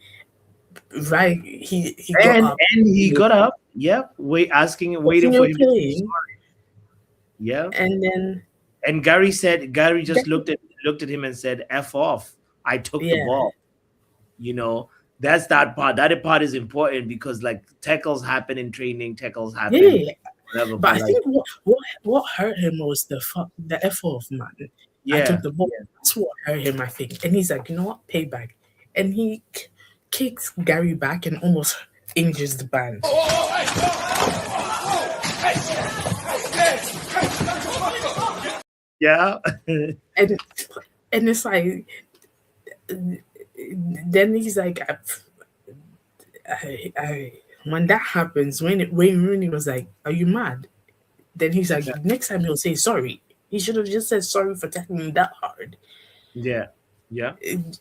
right, he got and up, and he got up. Yep, waiting for continue him to say playing, sorry. Yeah. and then And Gary just looked at him and said, "F off. I took the yeah, ball." You know, that's that part. That part is important because, like, tackles happen in training, tackles happen, yeah. whatever. But But, I like, think what hurt him was the effort of man. I took yeah, the ball. That's what hurt him, I think. And he's like, you know what, payback. And he kicks Gary back and almost injures the band. yeah, And it's like, then he's like, when that happens, when Rooney was like, "Are you mad?" Then he's like, next time he'll say sorry. He should have just said sorry for tackling me that hard. yeah, yeah. It-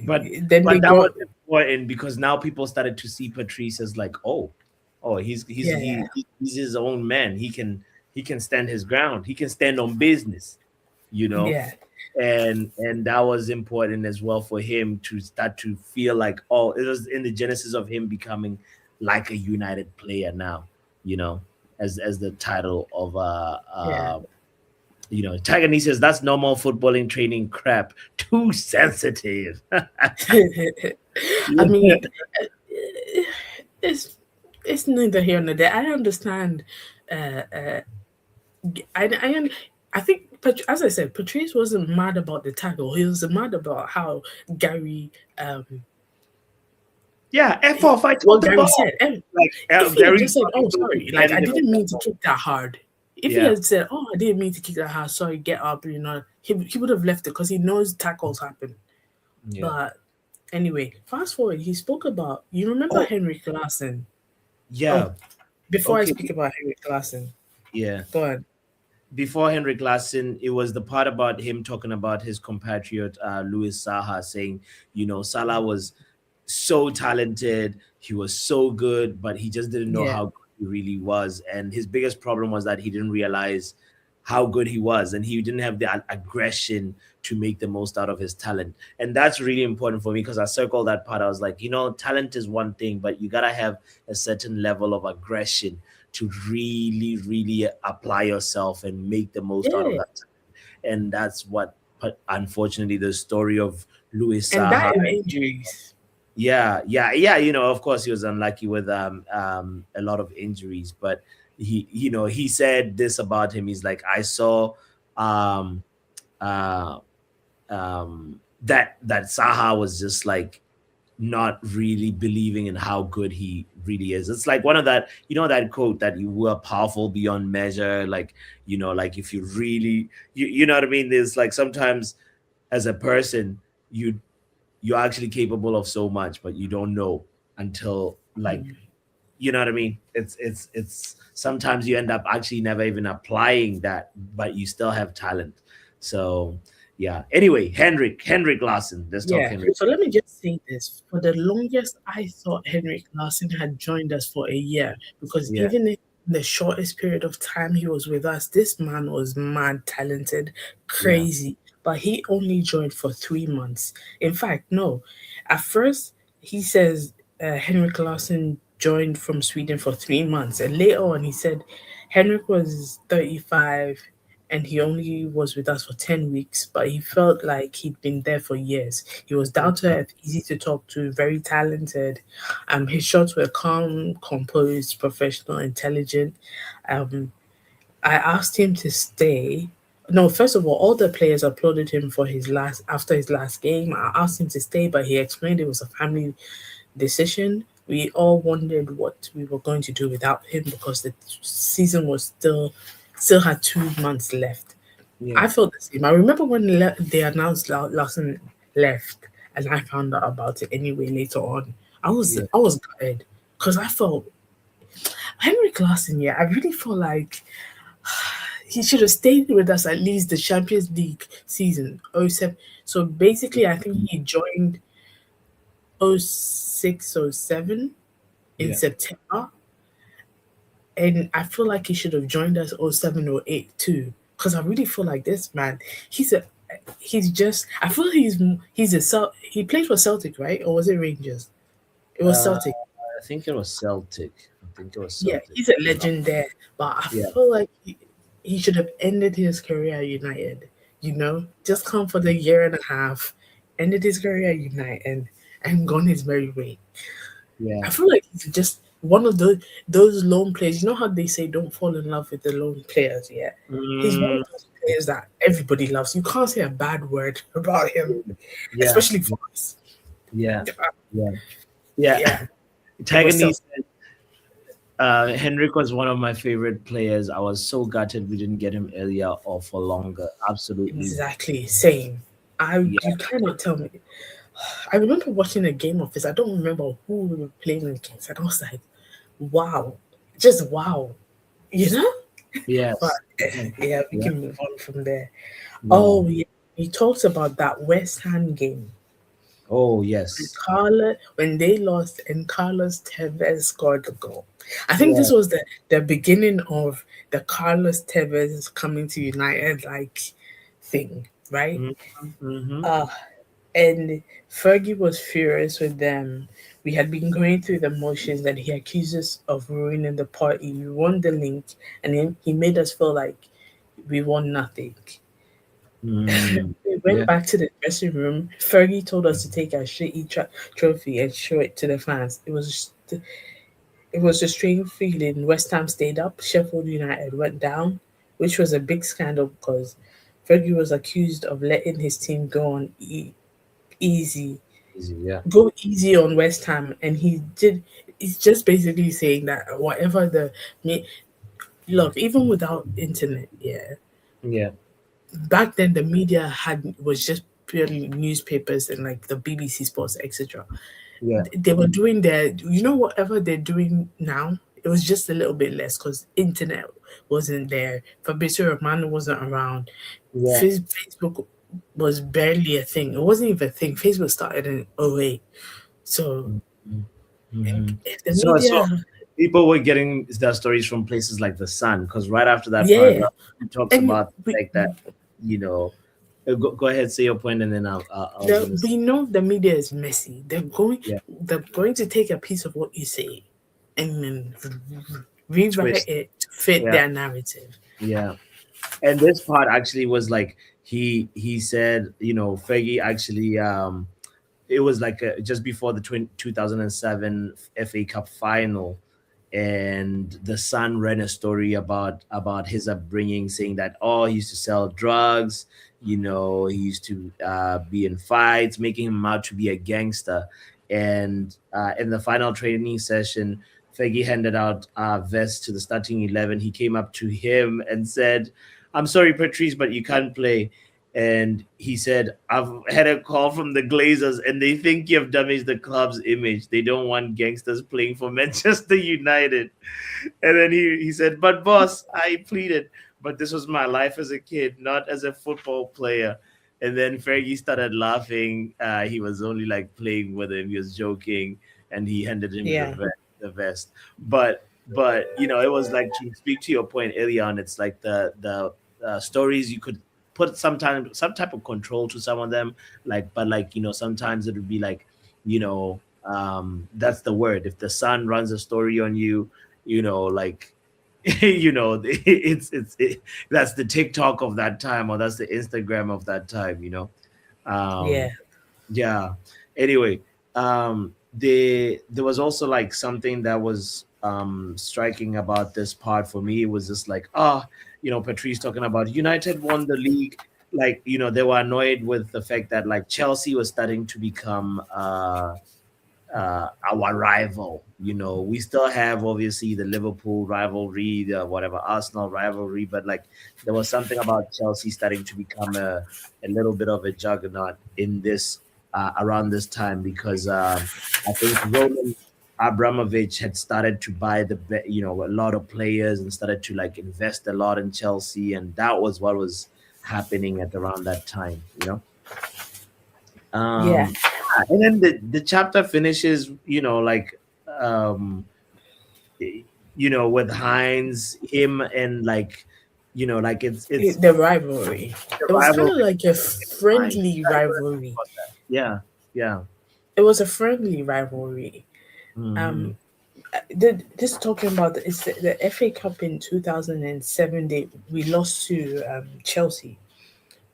But then they but that got was important because now people started to see Patrice as, like, oh, yeah, he's his own man. He can stand his ground. He can stand on business. You know, yeah. and that was important as well for him to start to feel like, oh, it was in the genesis of him becoming like a United player now, as the title of Yeah. Tagani says that's normal footballing training crap, too sensitive. I mean, it's it's neither here nor there. I understand. Uh, I I think, as I said, Patrice wasn't mad about the tackle. He was mad about how Gary, Yeah, F off. I told what the Gary ball. said. And Like if he had Gary just said, probably "Oh, told him sorry, like I handed him didn't mean a to ball. kick that hard," if he Yeah, had said, "Oh, I didn't mean to kick that hard, sorry, get up," he would have left it because he knows tackles happen. yeah. But anyway, fast forward, he spoke about, you remember Oh, Henrik Larsson? Oh, yeah. before I Okay. speak about Henrik Larsson, Yeah. go ahead. Before Henrik Larsson, it was the part about him talking about his compatriot Louis Saha, saying, Salah was so talented, he was so good, but he just didn't know Yeah, how good he really was. And his biggest problem was that he didn't realize how good he was, and he didn't have the aggression to make the most out of his talent. And that's really important for me because I circled that part. I was like, talent is one thing, but you gotta have a certain level of aggression to really, really apply yourself and make the most out of yeah, that. And that's what, unfortunately, the story of Louis and Saha. that and injuries. Yeah, yeah, yeah. Of course, he was unlucky with a lot of injuries, but he said this about him. He's like, I saw um uh that Saha was just like not really believing in how good he really is. It's like one of that, that quote that you were powerful beyond measure. Like, like if you really, you know what I mean? There's like sometimes as a person, you're actually capable of so much, but you don't know until like, you know what I mean? It's sometimes you end up actually never even applying that, but you still have talent. So yeah. Anyway, Henrik Larsson. Let's talk Yeah. Henrik. So let me just say this. For the longest, I thought Henrik Larsson had joined us for a year because Yeah, even in the shortest period of time he was with us, this man was mad talented, yeah, crazy. But he only joined for 3 months. In fact, no. At first, he says Henrik Larsson joined from Sweden for 3 months. And later on, he said Henrik was 35 and he only was with us for 10 weeks, but he felt like he'd been there for years. He was down to earth, easy to talk to, very talented. His shots were calm, composed, professional, intelligent. Um, I asked him to stay. No, first of all the players applauded him for his last after his last game. I asked him to stay, but he explained it was a family decision. We all wondered what we were going to do without him because the season was still had 2 months left. yeah. I felt the same. I remember when they announced Lawson left, and I found out about it anyway later on. Yeah. I was gutted because I felt Henrik Larsson. Yeah, I really feel like he should have stayed with us at least the Champions League season 07. So basically, I think he joined 06 07 in Yeah. September, and I feel like he should have joined us 07 or 08 too. Because I really feel like this man, he's a he's just I feel he's he played for Celtic, right? Or was it Rangers? It was Uh, Celtic. I think it was Celtic. I think it was Yeah, Celtic. he's a legend there. But I Yeah. feel like he should have ended his career at United, Just come for the year and a half, ended his career at United and gone his merry way. Yeah. I feel like he's just one of those lone players. You know how they say don't fall in love with the lone players, yeah? He's one of Mm, those players that everybody loves. You can't say a bad word about him, yeah. especially for us. Yeah. Yeah. Yeah. Yeah, it was Tagani so said Henrik was one of my favorite players. I was so gutted we didn't get him earlier or for longer. Absolutely. exactly same. Yeah. You cannot tell me. I remember watching a game of this. I don't remember who we were playing against, and I was like, "Wow, just wow," you know. But Yes. Yeah. yeah, we Yeah. can move on from there. Yeah. Oh, yeah. He talks about that West Ham game. Oh, yes. When they lost and Carlos Tevez scored the goal. I think Yeah. this was the beginning of the Carlos Tevez coming to United like thing, right? Mm-hmm. Uh and Fergie was furious with them. We had been going through the motions and he accused us of ruining the party. We won the link and then he made us feel like we won nothing. Mm. We went Yeah. back to the dressing room. Fergie told us to take our shitty trophy and show it to the fans. It was a strange feeling. West Ham stayed up. Sheffield United went down. which was a big scandal because Fergie was accused of letting his team go on easy, Easy, yeah, go easy on West Ham, and he did. He's just basically saying that whatever me- look, even without internet, yeah, yeah, back then the media had was just purely newspapers and like the BBC Sports, etc. yeah, They were doing their, whatever they're doing now. It was just a little bit less because internet wasn't there. Fabrizio Romano wasn't around. yeah. Facebook was barely a thing. It wasn't even a thing. Facebook started in '08. So Mm-hmm. if the So media, people were getting their stories from places like the Sun, because right after that yeah, paragraph, it talks and about the fact that, you know, go ahead, say your point, and then I was gonna say, we know the media is messy. yeah, They're going to take a piece of what you say and then rewrite twist, it to fit yeah, their narrative. yeah. And this part actually was like he said, Fergie actually it was like just before the 2007 FA Cup final, and the Sun ran a story about his upbringing, saying that, oh, he used to sell drugs, he used to be in fights, making him out to be a gangster. And in the final training session, Fergie handed out vests to the starting 11. He came up to him and said, "I'm sorry, Patrice, but you can't play." And he said, "I've had a call from the Glazers and they think you've damaged the club's image. They don't want gangsters playing for Manchester United." And then he said, "But boss, I pleaded, but this was my life as a kid, not as a football player." And then Fergie started laughing. He was only like playing with him. He was joking, and he handed him Yeah, the vest. But it was like, to speak to your point earlier on. It's like the stories you could put sometimes some type of control to some of them, but like, sometimes it would be like, that's the word. If the Sun runs a story on you, like, that's the TikTok of that time, or that's the Instagram of that time. yeah, um yeah. Anyway, there was also like something that was striking about this part for me. It was just like, Patrice talking about United won the league. Like, they were annoyed with the fact that like Chelsea was starting to become our rival. We still have obviously the Liverpool rivalry, the whatever Arsenal rivalry, but like there was something about Chelsea starting to become a little bit of a juggernaut in this around this time, because I think Roman Abramovich had started to buy a lot of players and started to like invest a lot in Chelsea, and that was what was happening at around that time. yeah. And then the chapter finishes, like, um, with Heinz, him, and like, like it's The rivalry. the It was kind of rivalry. like a Heinz. friendly Yeah, go ahead, talk rivalry. about that. Yeah, yeah. It was a friendly rivalry. Hmm. Um, this talking about it's the FA Cup in 2007. We lost to Chelsea,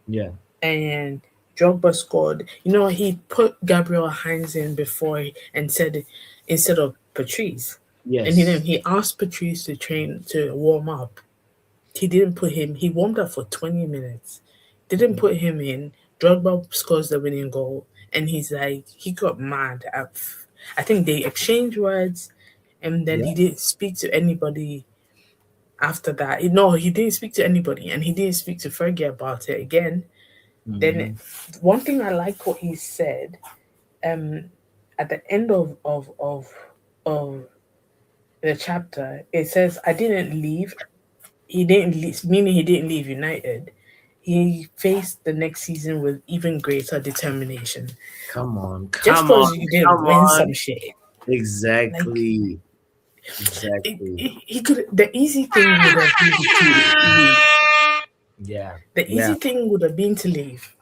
Yeah. and Drogba scored. He put Gabriel Heinz in before and said instead of Patrice, and Yes. he asked Patrice to train to warm up. He didn't put him. He warmed up for 20 minutes. Didn't put him in. Drogba scores the winning goal, and he's like he got mad. I think they exchanged words, and then Yeah. he didn't speak to anybody after that. No, he didn't speak to anybody, and he didn't speak to Fergie about it again. Then Hmm. one thing I like what he said um at the end of the chapter, it says I didn't leave. He didn't leave, meaning he didn't leave United. He faced the next season with even greater determination. Come on, Just come on, because you didn't come win on. some shit, like Exactly. Exactly. he could. The easy thing would have been to leave. Yeah. The Yeah. easy thing would have been to leave.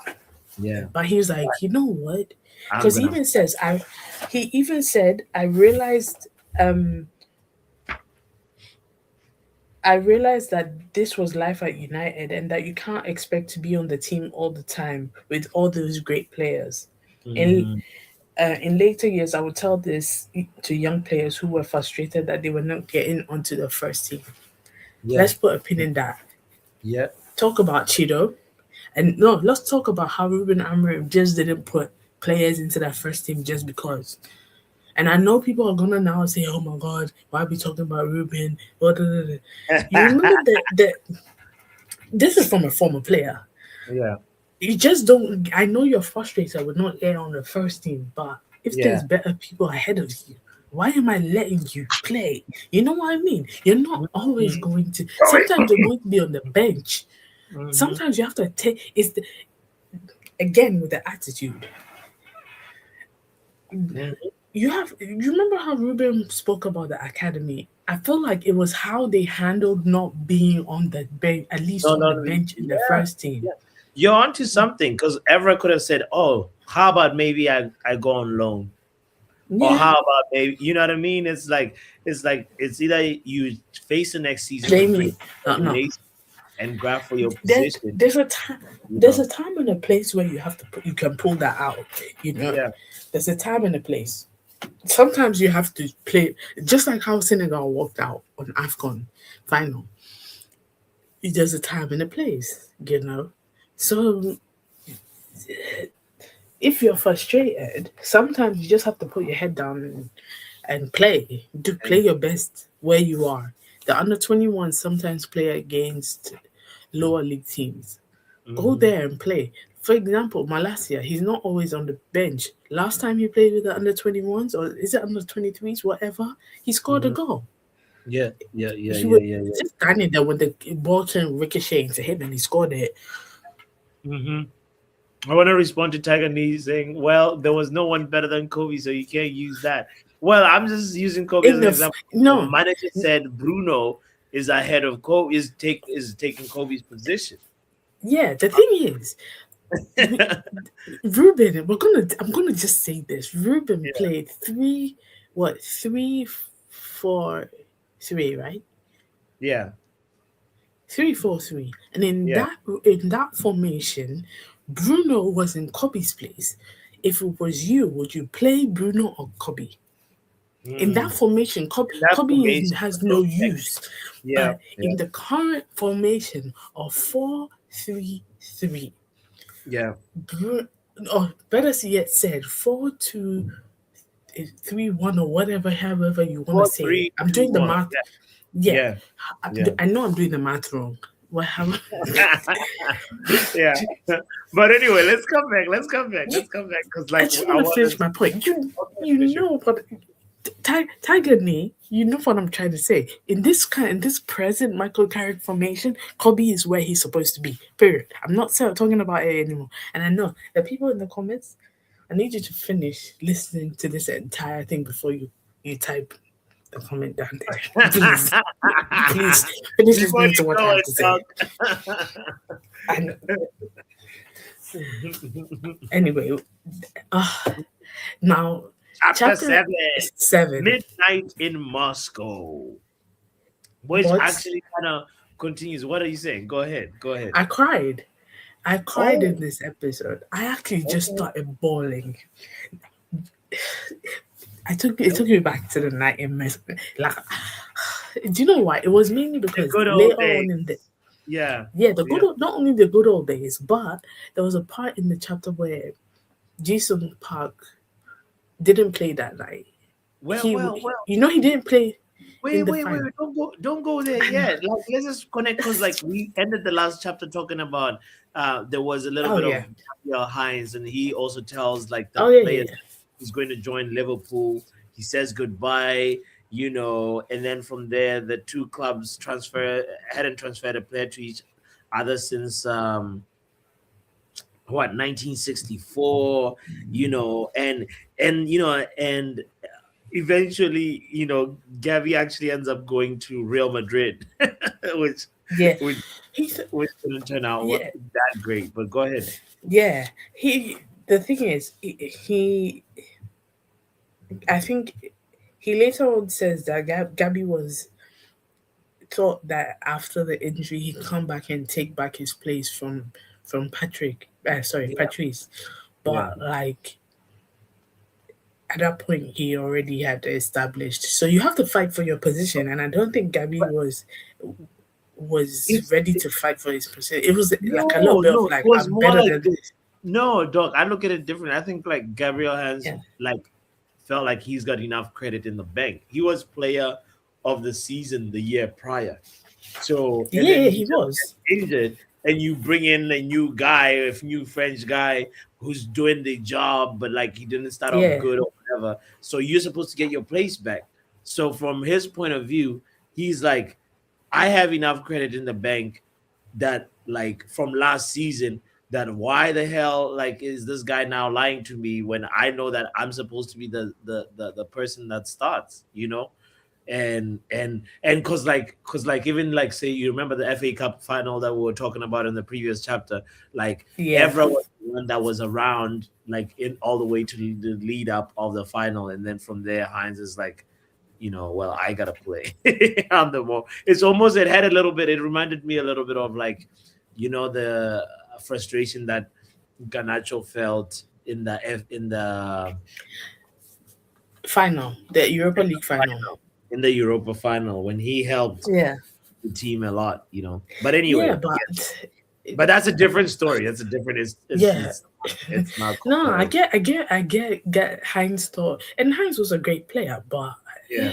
Yeah. But he was like, you know what? I'm Because gonna. he even said, um, I realized that this was life at United and that you can't expect to be on the team all the time with all those great players. In Hmm. in later years, I would tell this to young players who were frustrated that they were not getting onto the first team. Yeah. Let's put a pin in that. Yeah. Talk about Cheeto. And no, let's talk about how Ruben Amorim just didn't put players into that first team just because. And I know people are gonna now say, "Oh my God, why are we talking about Ruben?" Blah, blah, blah, blah. You remember that this is from a former player. Yeah. You just don't. I know you're frustrated with not getting on the first team, but if there's Yeah. better people ahead of you, why am I letting you play? You know what I mean? You're not always Mhm. going to. Sometimes you're going to be on the bench. Mhm. Sometimes you have to take. Again with the attitude. Mhm. You remember how Ruben spoke about the academy? I feel like it was how they handled not being on the bench, at least No, on no, the no. bench in the Yeah. first team. Yeah. You're onto something because Evra could have said, "Oh, how about maybe I go on loan." Or Yeah, how about maybe you know what I mean? It's like it's either you face the next season play with great me. No. determination and grab for your There, position, there's a time. you There's know. a time and a place where you have to you can pull that out. You know, Yeah. there's a time and a place. Sometimes you have to play just like how Senegal walked out on Afcon final. There's a time and a place. You know, so if you're frustrated, sometimes you just have to put your head down and play. Do play And your best where you are. The under 21 sometimes play against lower league teams. Go mhm. there and play. For example, Malasia, he's not always on the bench. Last time he played with the under 21s, or is it under 23s, whatever, he scored a Mhm. goal. Yeah, yeah, yeah, He yeah, was yeah, yeah. just standing there when the ball turned ricocheting to him and he scored it. Hmm. I want to respond to Tiger Knee saying, "Well, there was no one better than Kobe, so you can't use that." Well, I'm just using Kobe as In an the example. The no, manager said Bruno is ahead of Kobe, is taking Kobe's position. yeah, the thing is, we, Ruben, I'm gonna just say this. Ruben Yeah, played three, 4, 3, right? yeah, 3-4-3, and yeah. in that formation, Bruno was in Kobe's place. If it was you, would you play Bruno or Kobe? In that Mm. formation, In that Kobe formation, has no okay. use. Yeah, But yeah, in the current formation of 4-3-3, yeah. or better yet said, 4-2-3-1 or whatever, however you want to Four, say it. three, I'm two, doing the one. math. Yeah, Yeah, yeah, I know I'm doing the math wrong. Well, yeah. But anyway, let's come back. Let's come back. you, Let's come back because, I like, just I want to want finish to. my point. Okay, You finish it. know what Tiger knee, you know what I'm trying to say. In this present Michael Carrick formation, Kobe is where he's supposed to be. Period. I'm not talking about it anymore. And I know the people in the comments, I need you to finish listening to this entire thing before you type the comment down there. Please. Please finish Before listening you to what I go have and to say. And talk. anyway, uh, now Chapter chapter 7, 7. Midnight in Moscow, which But actually kind of continues. What are you saying? Go ahead. Go ahead. I cried. I cried in Oh, this episode. I actually just okay. started bawling. It took me back to the night in Mexico. Like, do you know why? It was mainly The because good old later days. on in the Yeah. yeah the Yeah. not only the good old days, but there was a part in the chapter where Jason Park didn't play that night. Well, well, well. You know, he didn't play Wait, in the wait, wait, final. wait. Don't go there I know. yet. Like, let's just connect because, like, we ended the last chapter talking about there was a little Oh bit yeah. of Gabriel Hines, and he also tells like the Oh yeah, players yeah, he's going to join Liverpool. He says goodbye, and then from there the two clubs hadn't transferred a player to each other since 1964, and eventually, Gavi actually ends up going to Real Madrid, which yeah. which He's which didn't turn out yeah, that great. But go ahead. yeah. The thing is, I think he later on says that Gabby was thought that after the injury he'd come back and take back his place from Patrick. Sorry, Yeah, Patrice. yeah. But like at that point, he already had established. So you have to fight for your position, and I don't think Gabby But was. was It's ready to fight for his position. It was like a little no, bit of no. It like, was I'm more better like than this. this. No, dog. I look at it different. I think like Gabriel Hans Yeah, like felt like he's got enough credit in the bank. He was player of the season the year prior. So and yeah, then yeah, he he just was. gets injured, and you bring in a new guy, a new French guy who's doing the job, but like he didn't start off Yeah, good or whatever. So you're supposed to get your place back. So from his point of view, he's like, I have enough credit in the bank that like from last season that why the hell like is this guy now lying to me when I know that I'm supposed to be the person that starts, you know? And cause like even like say you remember the FA Cup final that we were talking about in the previous chapter, like yeah, Evra was the one that was around like in all the way to the lead up of the final, and then from there Heinz is like, well, I gotta play on the ball. It's almost it had a little bit. It reminded me a little bit of like, the frustration that Ganacho felt in the final, the Europa League final. final, in the Europa final when he helped Yeah, the team a lot. But yeah, anyway, but but that's a different story. That's a different. It's yeah. it's it's not No, I comparable. get, I get, I get Heinz thought, and Heinz was a great player, but Yeah.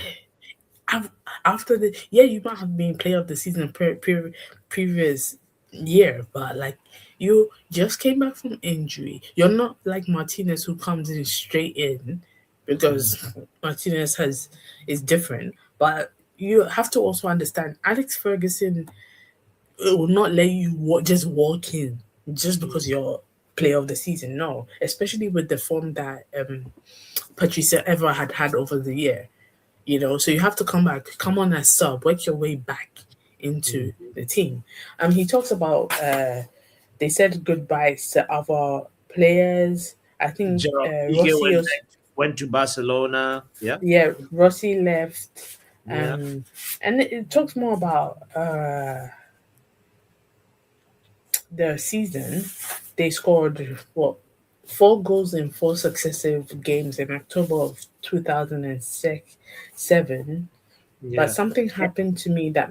I've, after the yeah, you might have been player of the season previous year, but like you just came back from injury. You're not like Martinez who comes in straight in Mhm. because Martinez has is different. But you have to also understand Alex Ferguson will not let you just walk in just because you're player of the season. No, especially with the form that Patrice ever had over the year. So you have to come on as sub, work your way back into Mhm. the team. He talks about they said goodbyes to other players. I think Gerald Piqué Rossi went was, back, went to Barcelona. Yeah. yeah, Rossi left. Yeah. And it talks more about the season. They scored what, 4 goals in 4 successive games in October of 2006-7. But Yeah. something happened to me that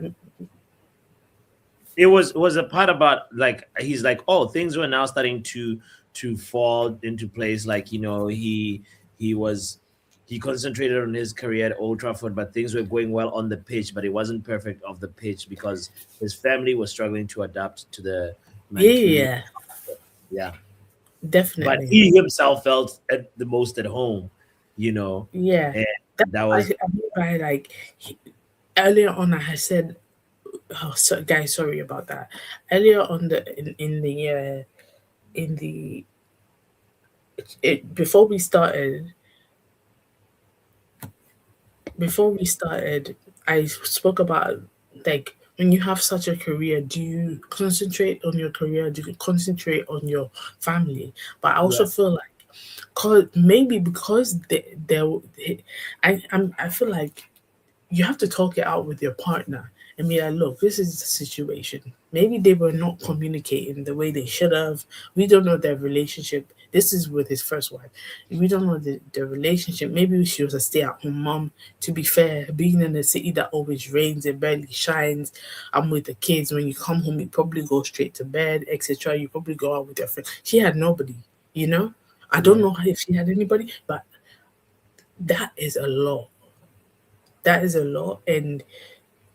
It was a part about like he's like, oh, things were now starting to fall into place. Like, he concentrated on his career at Old Trafford, but things were going well on the pitch, but it wasn't perfect off the pitch because his family was struggling to adapt to the yeah, Mancunian. yeah, Yeah. But definitely. he himself felt at the most at home, you know. Yeah. And That's that why was I mean by like earlier on I had said, oh, so, guys, sorry about that. Earlier on in the it before we started, I spoke about like when you have such a career, do you concentrate on your career? Do you concentrate on your family? But I also yeah, feel like, cause maybe because I feel like you have to talk it out with your partner and be like, look, this is the situation. Maybe they were not communicating the way they should have. We don't know their relationship. This is with his first wife. We don't know the relationship. Maybe she was a stay at home mom. To be fair, being in a city that always rains and barely shines, I'm with the kids. When you come home, you probably go straight to bed, etc. You probably go out with your friends. She had nobody, you know? I don't yeah, know if she had anybody, but that is a lot. That is a lot. And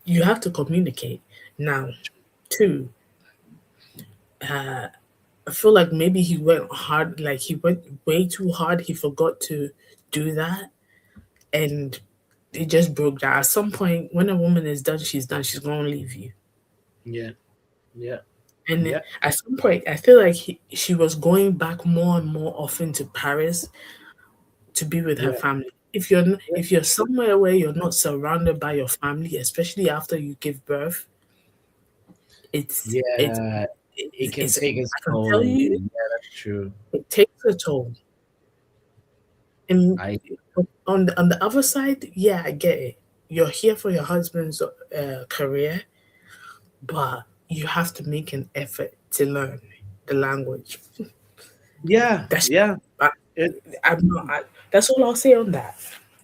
you have to communicate. Now, two, I feel like maybe he went hard, like he went way too hard. He forgot to do that, and it just broke down. At some point, when a woman is done, she's done. She's gonna leave you. yeah, yeah, And yeah, at some point, I feel like she was going back more and more often to Paris to be with her yeah, family. If you're somewhere where you're not surrounded by your family, especially after you give birth, it's it's yeah. It can it's take its I can toll tell on you. you Yeah, that's true. it takes a toll. And I on the other side, yeah, I get it. You're here for your husband's career, but you have to make an effort to learn the language. Yeah, That's yeah. I, It I'm not. That's all I'll say on that.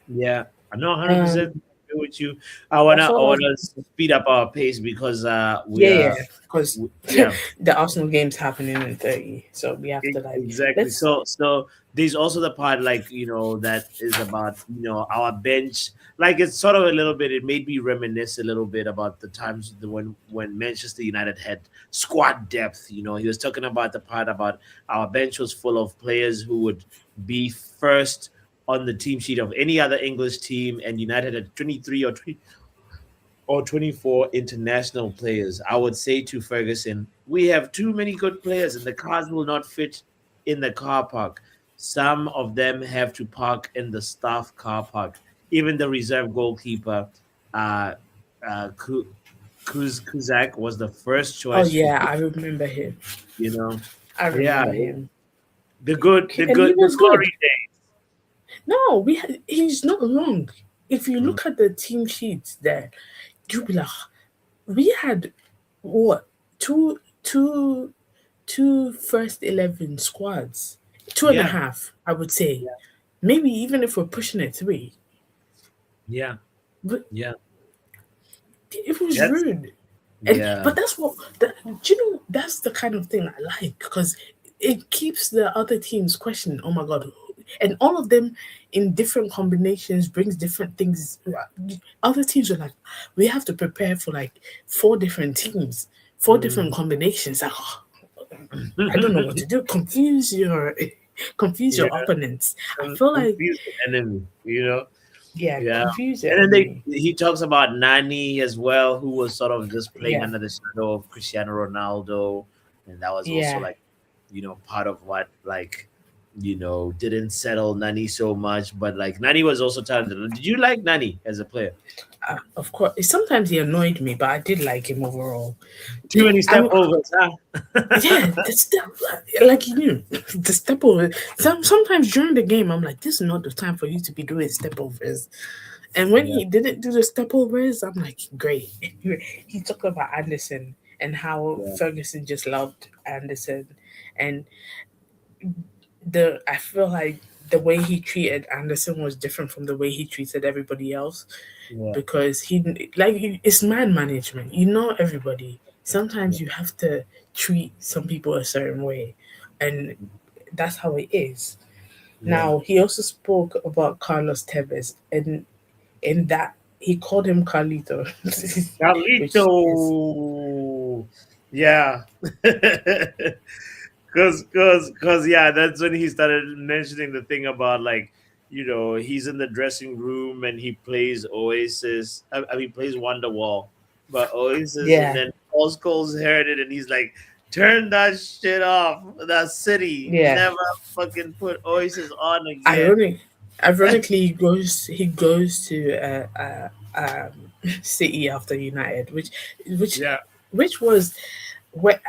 yeah. I know Um, 100%. agree with you. That's I all I was wanna speed up our pace because Yeah, yeah, because yeah. the Arsenal game's happening in 30, so we have to like Exactly. let's. So there's also the part like that is about our bench. Like it's sort of a little bit. It made me reminisce a little bit about the times when Manchester United had squad depth. He was talking about the part about our bench was full of players who would be first on the team sheet of any other English team, and United had 23 or 24 international players. I would say to Ferguson, we have too many good players and the cars will not fit in the car park. Some of them have to park in the staff car park. Even the reserve goalkeeper, uh, Kuzak, was the first Oh choice for yeah, him, I remember him. you know. I Yeah, remember him, and he the was good. glory days. No, he's not wrong. If you Mm, look at the team sheets there, you'll be like, we had what two two two first 11 squads, two and a yeah, half, I would say. yeah, Maybe even if we're pushing it three, yeah, but yeah. it was That's rude. And yeah, but that's what do you know? That's the kind of thing I like because it keeps the other teams questioning. Oh my god! And all of them in different combinations brings different things. Other teams are like, we have to prepare for like four different teams, four different mm. combinations. Like, oh, I don't know what to do. Confuse Yeah. your opponents. I feel like Confuse the enemy. yeah, Yeah. confuse your And then enemy. he talks about Nani as well, who was sort of just playing Yeah, under the shadow of Cristiano Ronaldo. And that was also yeah. like, part of what like, didn't settle Nani so much. But like Nani was also talented. Did you like Nani as a player? Of course, sometimes he annoyed me, but I did like him overall. Too many step I'm overs, Yeah, huh? the step, like you knew, the step over. Sometimes during the game, I'm like, this is not the time for you to be doing step overs. And when Yeah. he didn't do the step overs, I'm like, great. He talked about Anderson and how Yeah. Ferguson just loved Anderson, and I feel like the way he treated Anderson was different from the way he treated everybody else Yeah. because it's man management. You know everybody. Yeah. Sometimes you have to treat some people a certain way, and that's how it is. Yeah. Now he also spoke about Carlos Tevez, and in that he called him Carlito, which is Carlito. Yeah. Cause yeah, that's when he started mentioning the thing about like, he's in the dressing room and he plays Oasis. I mean, plays Wonderwall, but Oasis, and yeah, then Paul Scholes heard it and he's like, "Turn that shit off. That city yeah. never fucking put Oasis on again." Ironic, ironically, he goes to City after United, which Yeah. which was where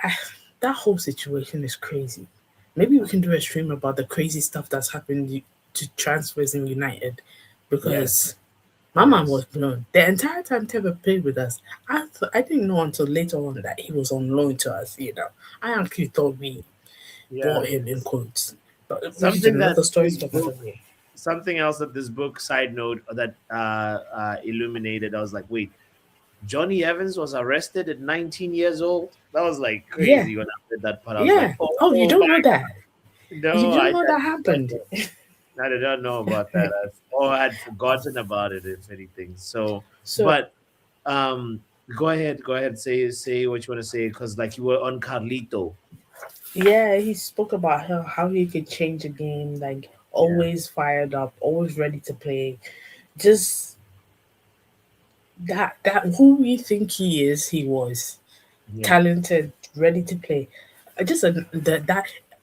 that whole situation is crazy. Maybe we can do a stream about the crazy stuff that's happened to transfers in United, Yes. because my man Yes. was blown the entire time Teva played with us. I didn't know until later on that he was on loan to us. I actually thought we Yeah. bought him in quotes, but which is Something that another story this for another book day. something else that this book side note that illuminated. I was like, wait, Johnny Evans was arrested at 19 years old. That was like Yeah, crazy when I read that part. I was like, yeah. Oh, you oh don't know my that? god, You no, didn't I know that did happened? I did not know about that. I had forgotten about it, if anything. So, So but um, go ahead, say what you want to say, because like you were on Carlito. yeah, he spoke about how he could change a game, like Yeah, always fired up, always ready to play. Just that who we think he was yeah, talented, ready to play. I just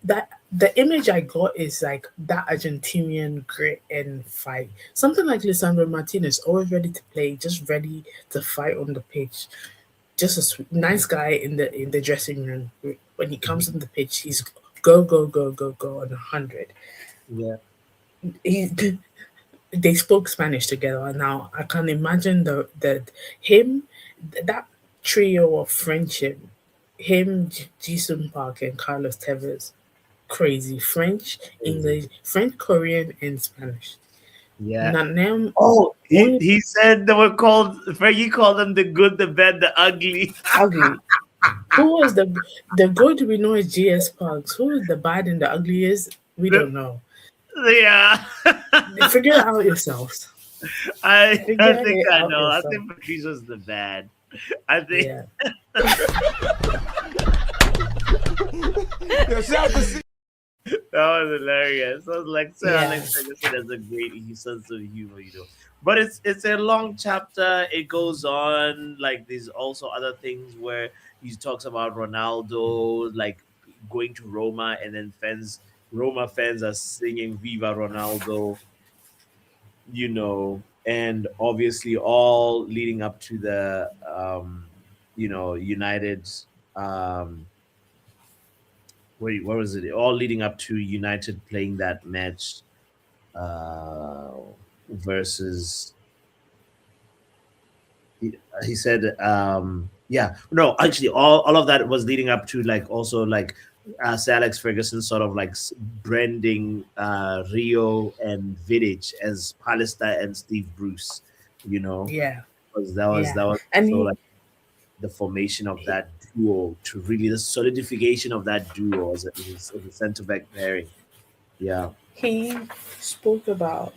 that the image I got is like that Argentinian grit and fight. Something like Lisandro Martinez, always ready to play, just ready to fight on the pitch. Just a nice guy in the dressing room. When he comes on the pitch, he's go go go go go on 100. yeah. He they spoke Spanish together. Now I can imagine him that trio of friendship, him, Jason Park, and Carlos Tevez. Crazy French, Crazy. English, French, Korean, and Spanish. Yeah. Now, Oh, he only he said they were called. Fergie called them the good, the bad, the ugly. ugly. Who was the good we know is GS Parks. Who is the bad and the ugly is we The- don't know. yeah. Figure it out yourselves. I Figure think it I out know. I yourself. think Patrice was the bad. I think Yeah. Yo, shout out to C. that was hilarious. I was like, Sir Yeah. Alex Ferguson has a great sense of humor, But it's a long chapter. It goes on. Like there's also other things where he talks about Ronaldo, like going to Roma, and then Roma fans are singing "Viva Ronaldo," and obviously all leading up to the United. Um, what was it? All leading up to United playing that match uh, versus. He said, yeah, no, actually, all of that was leading up to like also like Sir Alex Ferguson sort of like branding Rio and Vidic as Pallister and Steve Bruce, you know, Yeah. because that was Yeah. that was And so like the formation of he that duo to really the solidification of that duo as a center back pairing. Yeah. he spoke about,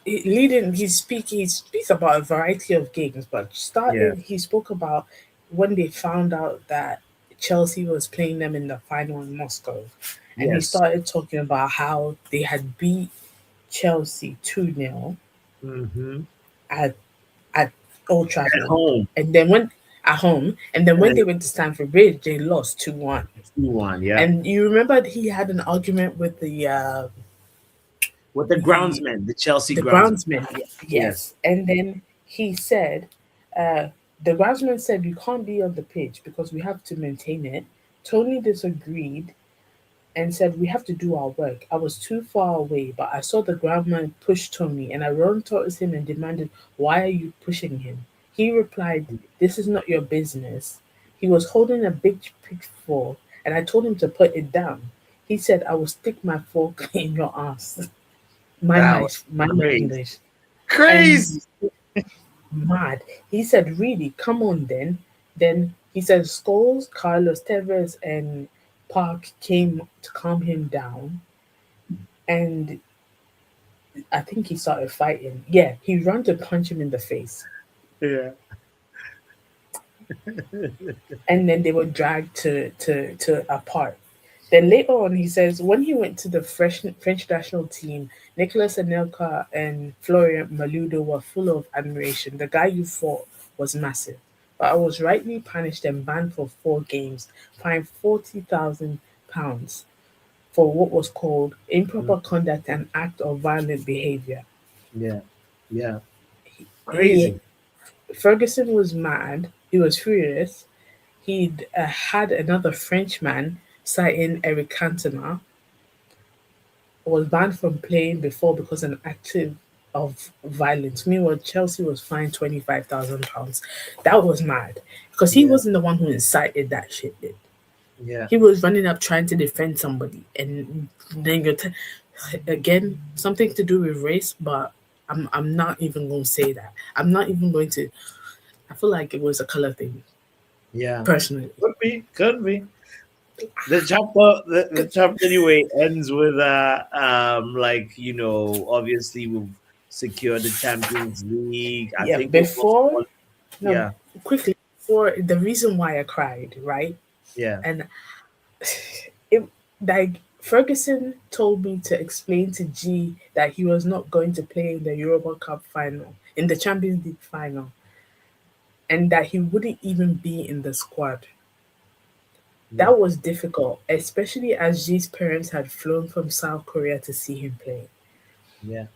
leading he speaks about a variety of games, but Yeah. started he spoke about when they found out that Chelsea was playing them in the final in Moscow, and he Yes. started talking about how they had beat Chelsea 2-0 Mm-hmm. at at Old At Trafford, home, and then when at home, and then and when then they went to Stamford Bridge, they lost 2-1. 2-1. Yeah. And you remember he had an argument with With the the groundsman, the Chelsea the groundsman. groundsman, Yes. yes. And then he said, uh, the groundsman said, you can't be on the pitch because we have to maintain it. Tony disagreed and said, we have to do our work. I was too far away, but I saw the groundsman push Tony, and I ran towards him and demanded, why are you pushing him? He replied, this is not your business. He was holding a big pitchfork, and I told him to put it down. He said, I will stick my fork in your ass. That was Mind my crazy. English. And Crazy. mad. He said, really, come on then. Then he said, Scholes, Carlos Tevez, and Park came to calm him down. And I think he started fighting. Yeah, he ran to punch him in the face. Yeah. And then they were dragged to apart. Then later on, he says, when he went to the French national team, Nicolas Anelka and Florian Maludo were full of admiration. The guy you fought was massive. But I was rightly punished and banned for 4 games, fined £40,000 for what was called Mm. improper conduct and act of violent behavior. Yeah. Yeah. He Crazy. Ferguson was mad. He was furious. He'd had another Frenchman, citing Eric Cantona, was banned from playing before because an active of violence. Meanwhile, Chelsea was fined £25,000. That was mad because he Yeah. wasn't the one who incited that shit. Yeah. He was running up trying to defend somebody, and then again something to do with race. But I'm not even going to say that. I'm not even going to. I feel like it was a color thing, Yeah. personally. Could be. Could be. The chapter anyway ends with like obviously we've secured the Champions League. I Yeah, think we've also before won. no, Yeah. quickly before the reason why I cried, right? Yeah. And it like Ferguson told me to explain to G that he was not going to play in the Europa Cup final, in the Champions League final, and that he wouldn't even be in the squad. Yeah. That was difficult, especially as G's parents had flown from South Korea to see him play. Yeah.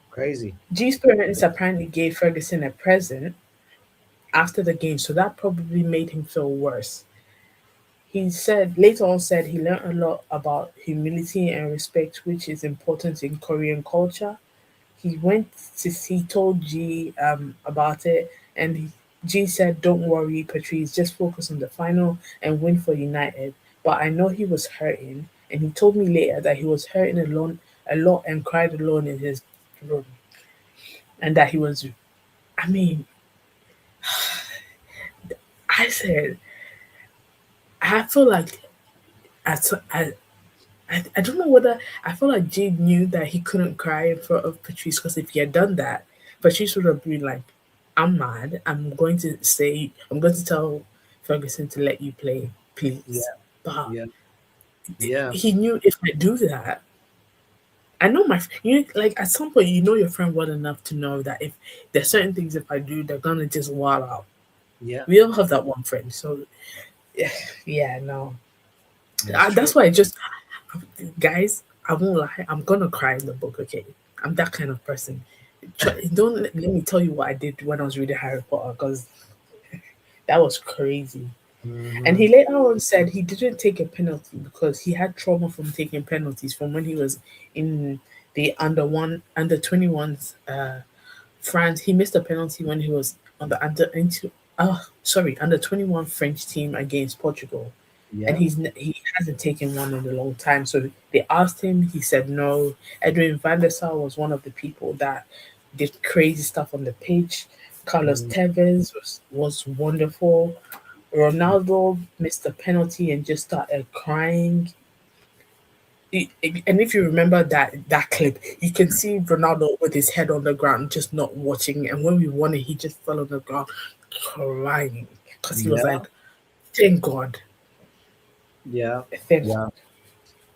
Crazy. G's parents apparently gave Ferguson a present after the game, so that probably made him feel worse. He said later on said he learned a lot about humility and respect, which is important in Korean culture. He went he told G about it, and G said, "Don't worry, Patrice, just focus on the final and win for United." But I know he was hurting, and he told me later that he was hurting a lot and cried alone in his room, and that he was. I mean, I said, I feel like at I don't know whether I feel like Jade knew that he couldn't cry in front of Patrice because if he had done that, Patrice would have been like, "I'm mad. I'm going to tell Ferguson to let you play, Yeah, please." But yeah, yeah, he knew if I do that, I know like at some point you know your friend well enough to know that if there's certain things if I do, they're gonna just wall out. yeah. We all have that one friend, so yeah, no. That's true. That's why I just guys, I won't lie, I'm gonna cry in the book, okay? I'm that kind of person. Don't let me tell you what I did when I was reading Harry Potter, because that was crazy. And Hmm. he later on said he didn't take a penalty because he had trauma from taking penalties from when he was in the under 21s France. He missed a penalty when he was on the under 21 French team against Portugal, and Yeah. he hasn't taken one in a long time. So they asked him, he said no. Edwin van der Sar was one of the people that did crazy stuff on the pitch. Carlos Mm, Tevez was wonderful. Ronaldo missed a penalty and just started crying. And if you remember that clip, you can see Ronaldo with his head on the ground, just not watching. And when we won it, he just fell on the ground crying because he was yeah, like, "Thank God, yeah, thank God." yeah.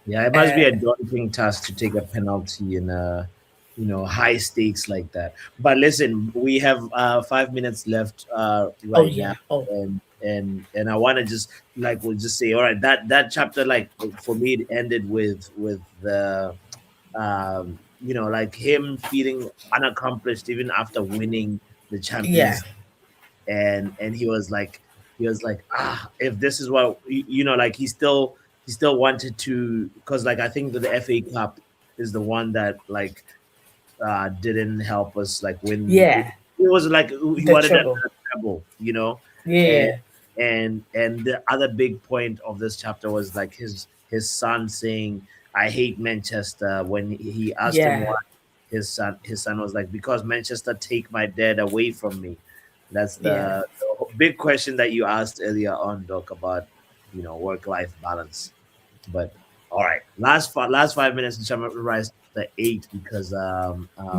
Yeah, it must be a daunting task to take a penalty in a, high stakes like that. But listen, we have 5 minutes left Oh right now, yeah. Oh and I want to just like we'll just say, all right, that chapter like for me it ended with the like him feeling unaccomplished even after winning the yeah, Champions, and he was like if this is what like he still wanted to, because like I think that the FA Cup is the one that like didn't help us like win. It yeah. was like he The wanted a trouble. treble, and Yeah, and the other big point of this chapter was like his son saying, "I hate Manchester." When he asked him yeah, why, his son was like, "Because Manchester take my dad away from me." That's yeah, the big question that you asked earlier on, Doc, about work life balance. But all right, last 5 minutes to summarize the eight, because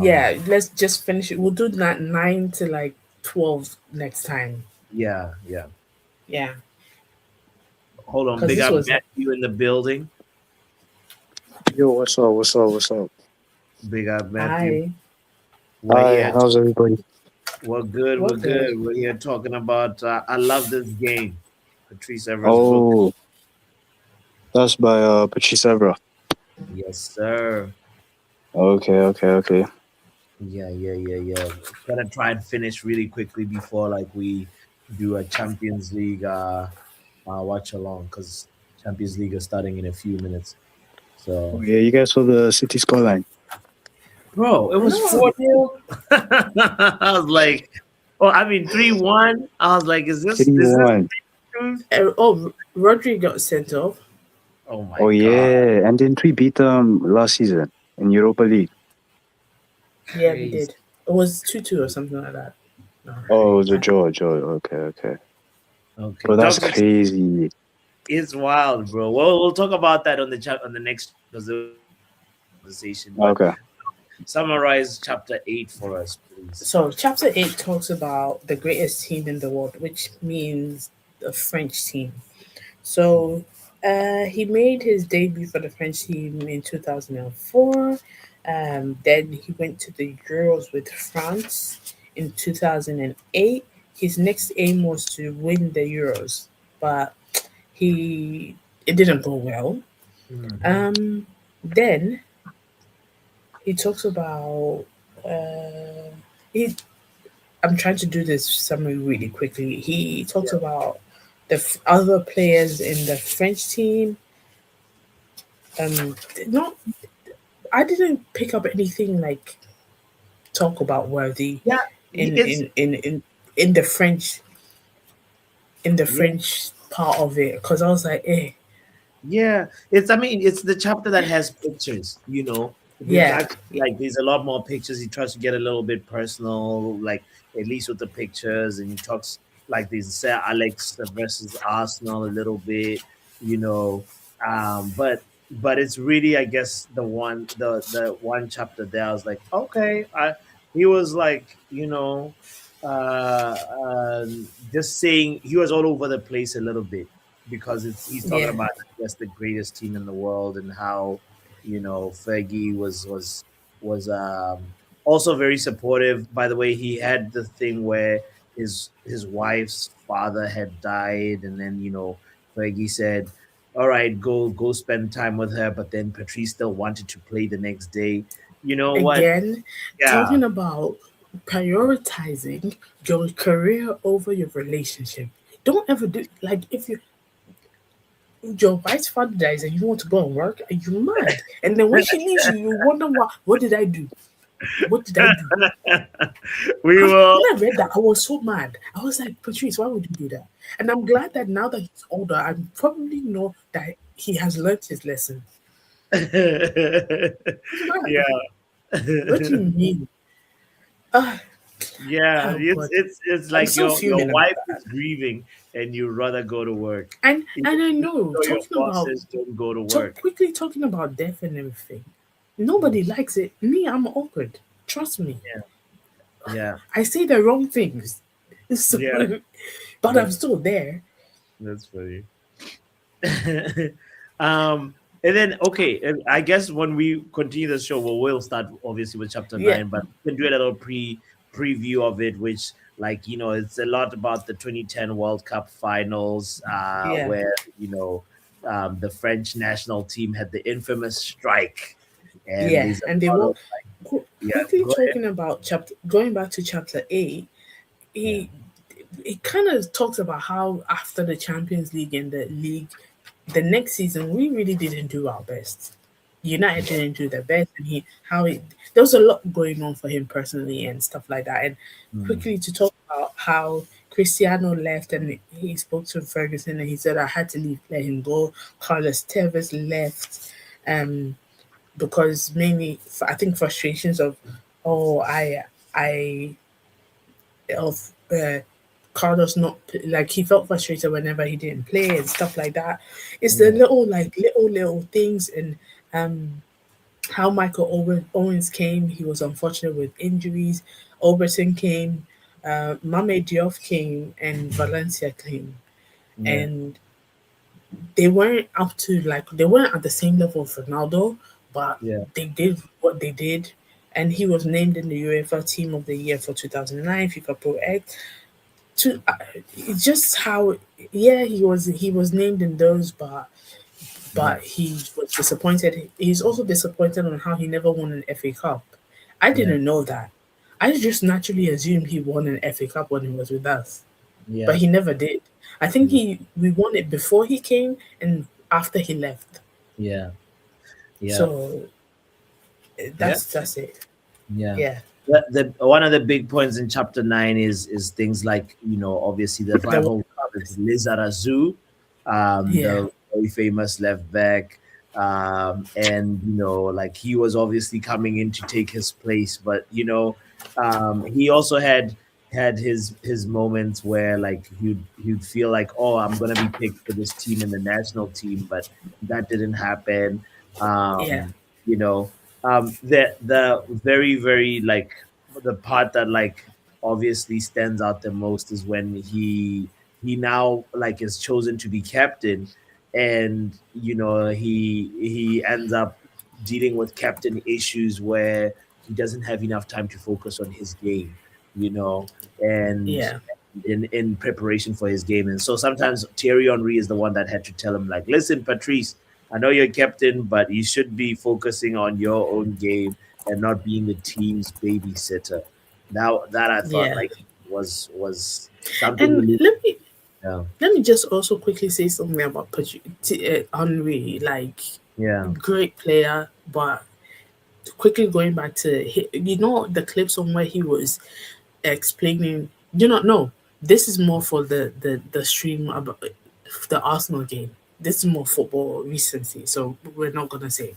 yeah. Let's just finish it. We'll do that 9 to like 12 next time. yeah, yeah. Yeah, Hold on, because big this up was Matthew in the building. Yo, what's up? What's up? What's up? Big up Matthew. I We're Hi, here. how's everybody? We're good. we're We're good. good. We're here talking about. I love this game. Patrice Evra's book. Oh, that's by Patrice Evra. Yes, sir. Okay, okay, okay. Yeah, yeah, yeah, yeah. Gotta try and finish really quickly before like we do a Champions League watch along, because Champions League is starting in a few minutes. Oh So, yeah, you guys saw the City scoreline. bro, it was No, 4-0. I was like, oh, I mean 3-1. I was like, is this City is this won. truth? Rodri got sent off. Oh my Oh god, yeah, and then we beat them last season in Europa League. Yeah, we crazy, did. It was 2-2 or something like that. No, Oh, it was a I, draw, draw. Okay, okay. okay, Bro, that's Doctor, crazy. it's wild, bro. Well, we'll talk about that on the chat on the next, because it was a really good conversation. But Okay. summarize chapter 8 for us, please. so chapter 8 talks about the greatest team in the world, which means the French team. So he made his debut for the French team in 2004. Then he went to the Euros with France in 2008. His next aim was to win the Euros, but he it didn't go well. Hmm. Then he talks about uh, he. I'm trying to do this summary really quickly. He talks Yeah, about the other players in the French team. Not I didn't pick up anything like talk about worthy yeah. in It's in in in, in the French yeah, part of it because I was like, eh, yeah. It's, I mean, it's the chapter that has pictures. There's Yeah, actually like there's a lot more pictures. He tries to get a little bit personal, like at least with the pictures, and he talks like there's Sir Alex versus Arsenal a little bit, you know. But it's really, I guess, the one chapter there. I was like, okay, he was like, just saying he was all over the place a little bit because he's talking yeah. about, I guess, the greatest team in the world and how Fergie was also very supportive. By the way, he had the thing where his wife's father had died, and then Fergie said, "All right, go spend time with her." But then Patrice still wanted to play the next day. You know what? Again, Yeah. talking about prioritizing your career over your relationship. Don't ever do like if your wife's father dies and you want to go and work, are you mad? And then when she leaves you, you wonder what did I do? What did I do? We Because will. when I read that, I was so mad. I was like, Patrice, why would you do that? And I'm glad that now that he's older, I probably know that he has learned his lesson. What's Yeah. mad? What do you mean? Ah, Yeah, oh it's God, it's it's I'm like so your fuming about wife that. is grieving and you rather go to work. Even And I even know though your boss says don't go to work. quickly talking about death and everything. Mm. Nobody likes it. Me, I'm awkward. Trust me. Yeah, yeah, I say the wrong things. So, yeah. but I'm That's still there. that's funny. And then okay, and I guess when we continue the show, we'll start obviously with chapter Yeah, nine, but we can do a little preview of it, which it's a lot about the 2010 World Cup finals, yeah, where the French national team had the infamous strike, and yeah. there's And they a lot were of yeah. quickly Go ahead. talking about chapter, going back to chapter 8. Yeah, He it kind of talks about how after the Champions League and the league, the next season we really didn't do our best. United didn't do their best, and there was a lot going on for him personally and stuff like that. And mm, quickly to talk about how Cristiano left, and he spoke to Ferguson, and he said, "I had to leave, let him go." Carlos Tevez left, um, because mainly I think frustrations of, oh, I of Carlos not like he felt frustrated whenever he didn't play and stuff like that. It's the yeah, little things and um how Owens came. He was unfortunate with injuries. Oberson came. Mame Diop came and Valencia came, yeah, and they weren't at the same level of Ronaldo, but yeah, they did what they did, and he was named in the UEFA Team of the Year for 2009 FIFA Pro X. To It's just how, yeah, he was named in those, yeah, but he was disappointed. He's also disappointed on how he never won an FA Cup. I yeah, didn't know that. I just naturally assumed he won an FA Cup when he was with us, but yeah, he never did. I think yeah, we won it before he came and after he left. yeah, yeah. So Yeah. that's it. Yeah. Yeah, The one of the big points in chapter nine is things like obviously the the rival club is Lizarazu, yeah, the very famous left back, and like he was obviously coming in to take his place, but he also had his moments where like he'd feel like, oh, I'm gonna be picked for this team in the national team, but that didn't happen. yeah, You know the very very like the part that like obviously stands out the most is when he now like is chosen to be captain, and he ends up dealing with captain issues where he doesn't have enough time to focus on his game, you know and yeah, in preparation for his game. And so sometimes Thierry Henry is the one that had to tell him, like, listen, Patrice, I know you're captain, but you should be focusing on your own game and not being the team's babysitter. Now that I thought yeah. like was something And really. Yeah, let me just also quickly say something about Henry. Like, yeah, great player, but quickly going back to the clips on where he was explaining. You know, no, this is more for the stream about the Arsenal game. This is more football recency, so we're not gonna say it.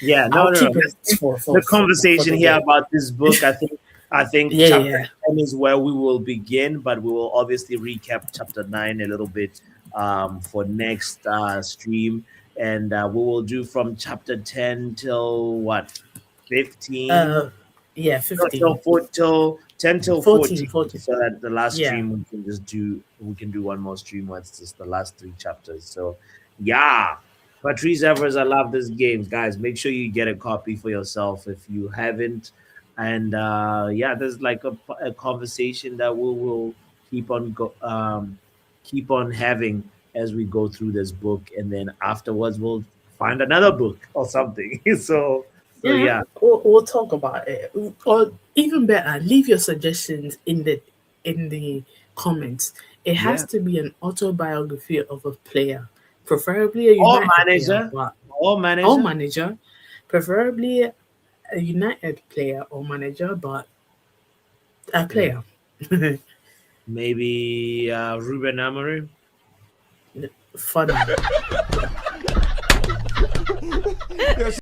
Yeah, no, I'll no, no. keep it The for conversation the here day. about this book, I think Yeah, chapter yeah, 10 is where we will begin, but we will obviously recap chapter 9 a little bit for next stream. And we will do from chapter 10 till what, 15? uh, yeah, No, till 15, 4 till 10 till 14, 14, 14. so that the last Yeah, stream we can do one more stream once it's just the last three chapters. So yeah, Patrice Evers, I love this game, guys. Make sure you get a copy for yourself if you haven't. And yeah, there's like a conversation that we will keep on having as we go through this book, and then afterwards we'll find another book or something. So yeah. yeah. We'll talk about it, or even better, leave your suggestions in the comments. It has Yeah. to be an autobiography of a player, preferably a Or United player, manager. but Or or manager. manager, preferably a United player or manager, but a Yeah. player. Maybe Ruben Amorim. Funny. Yes,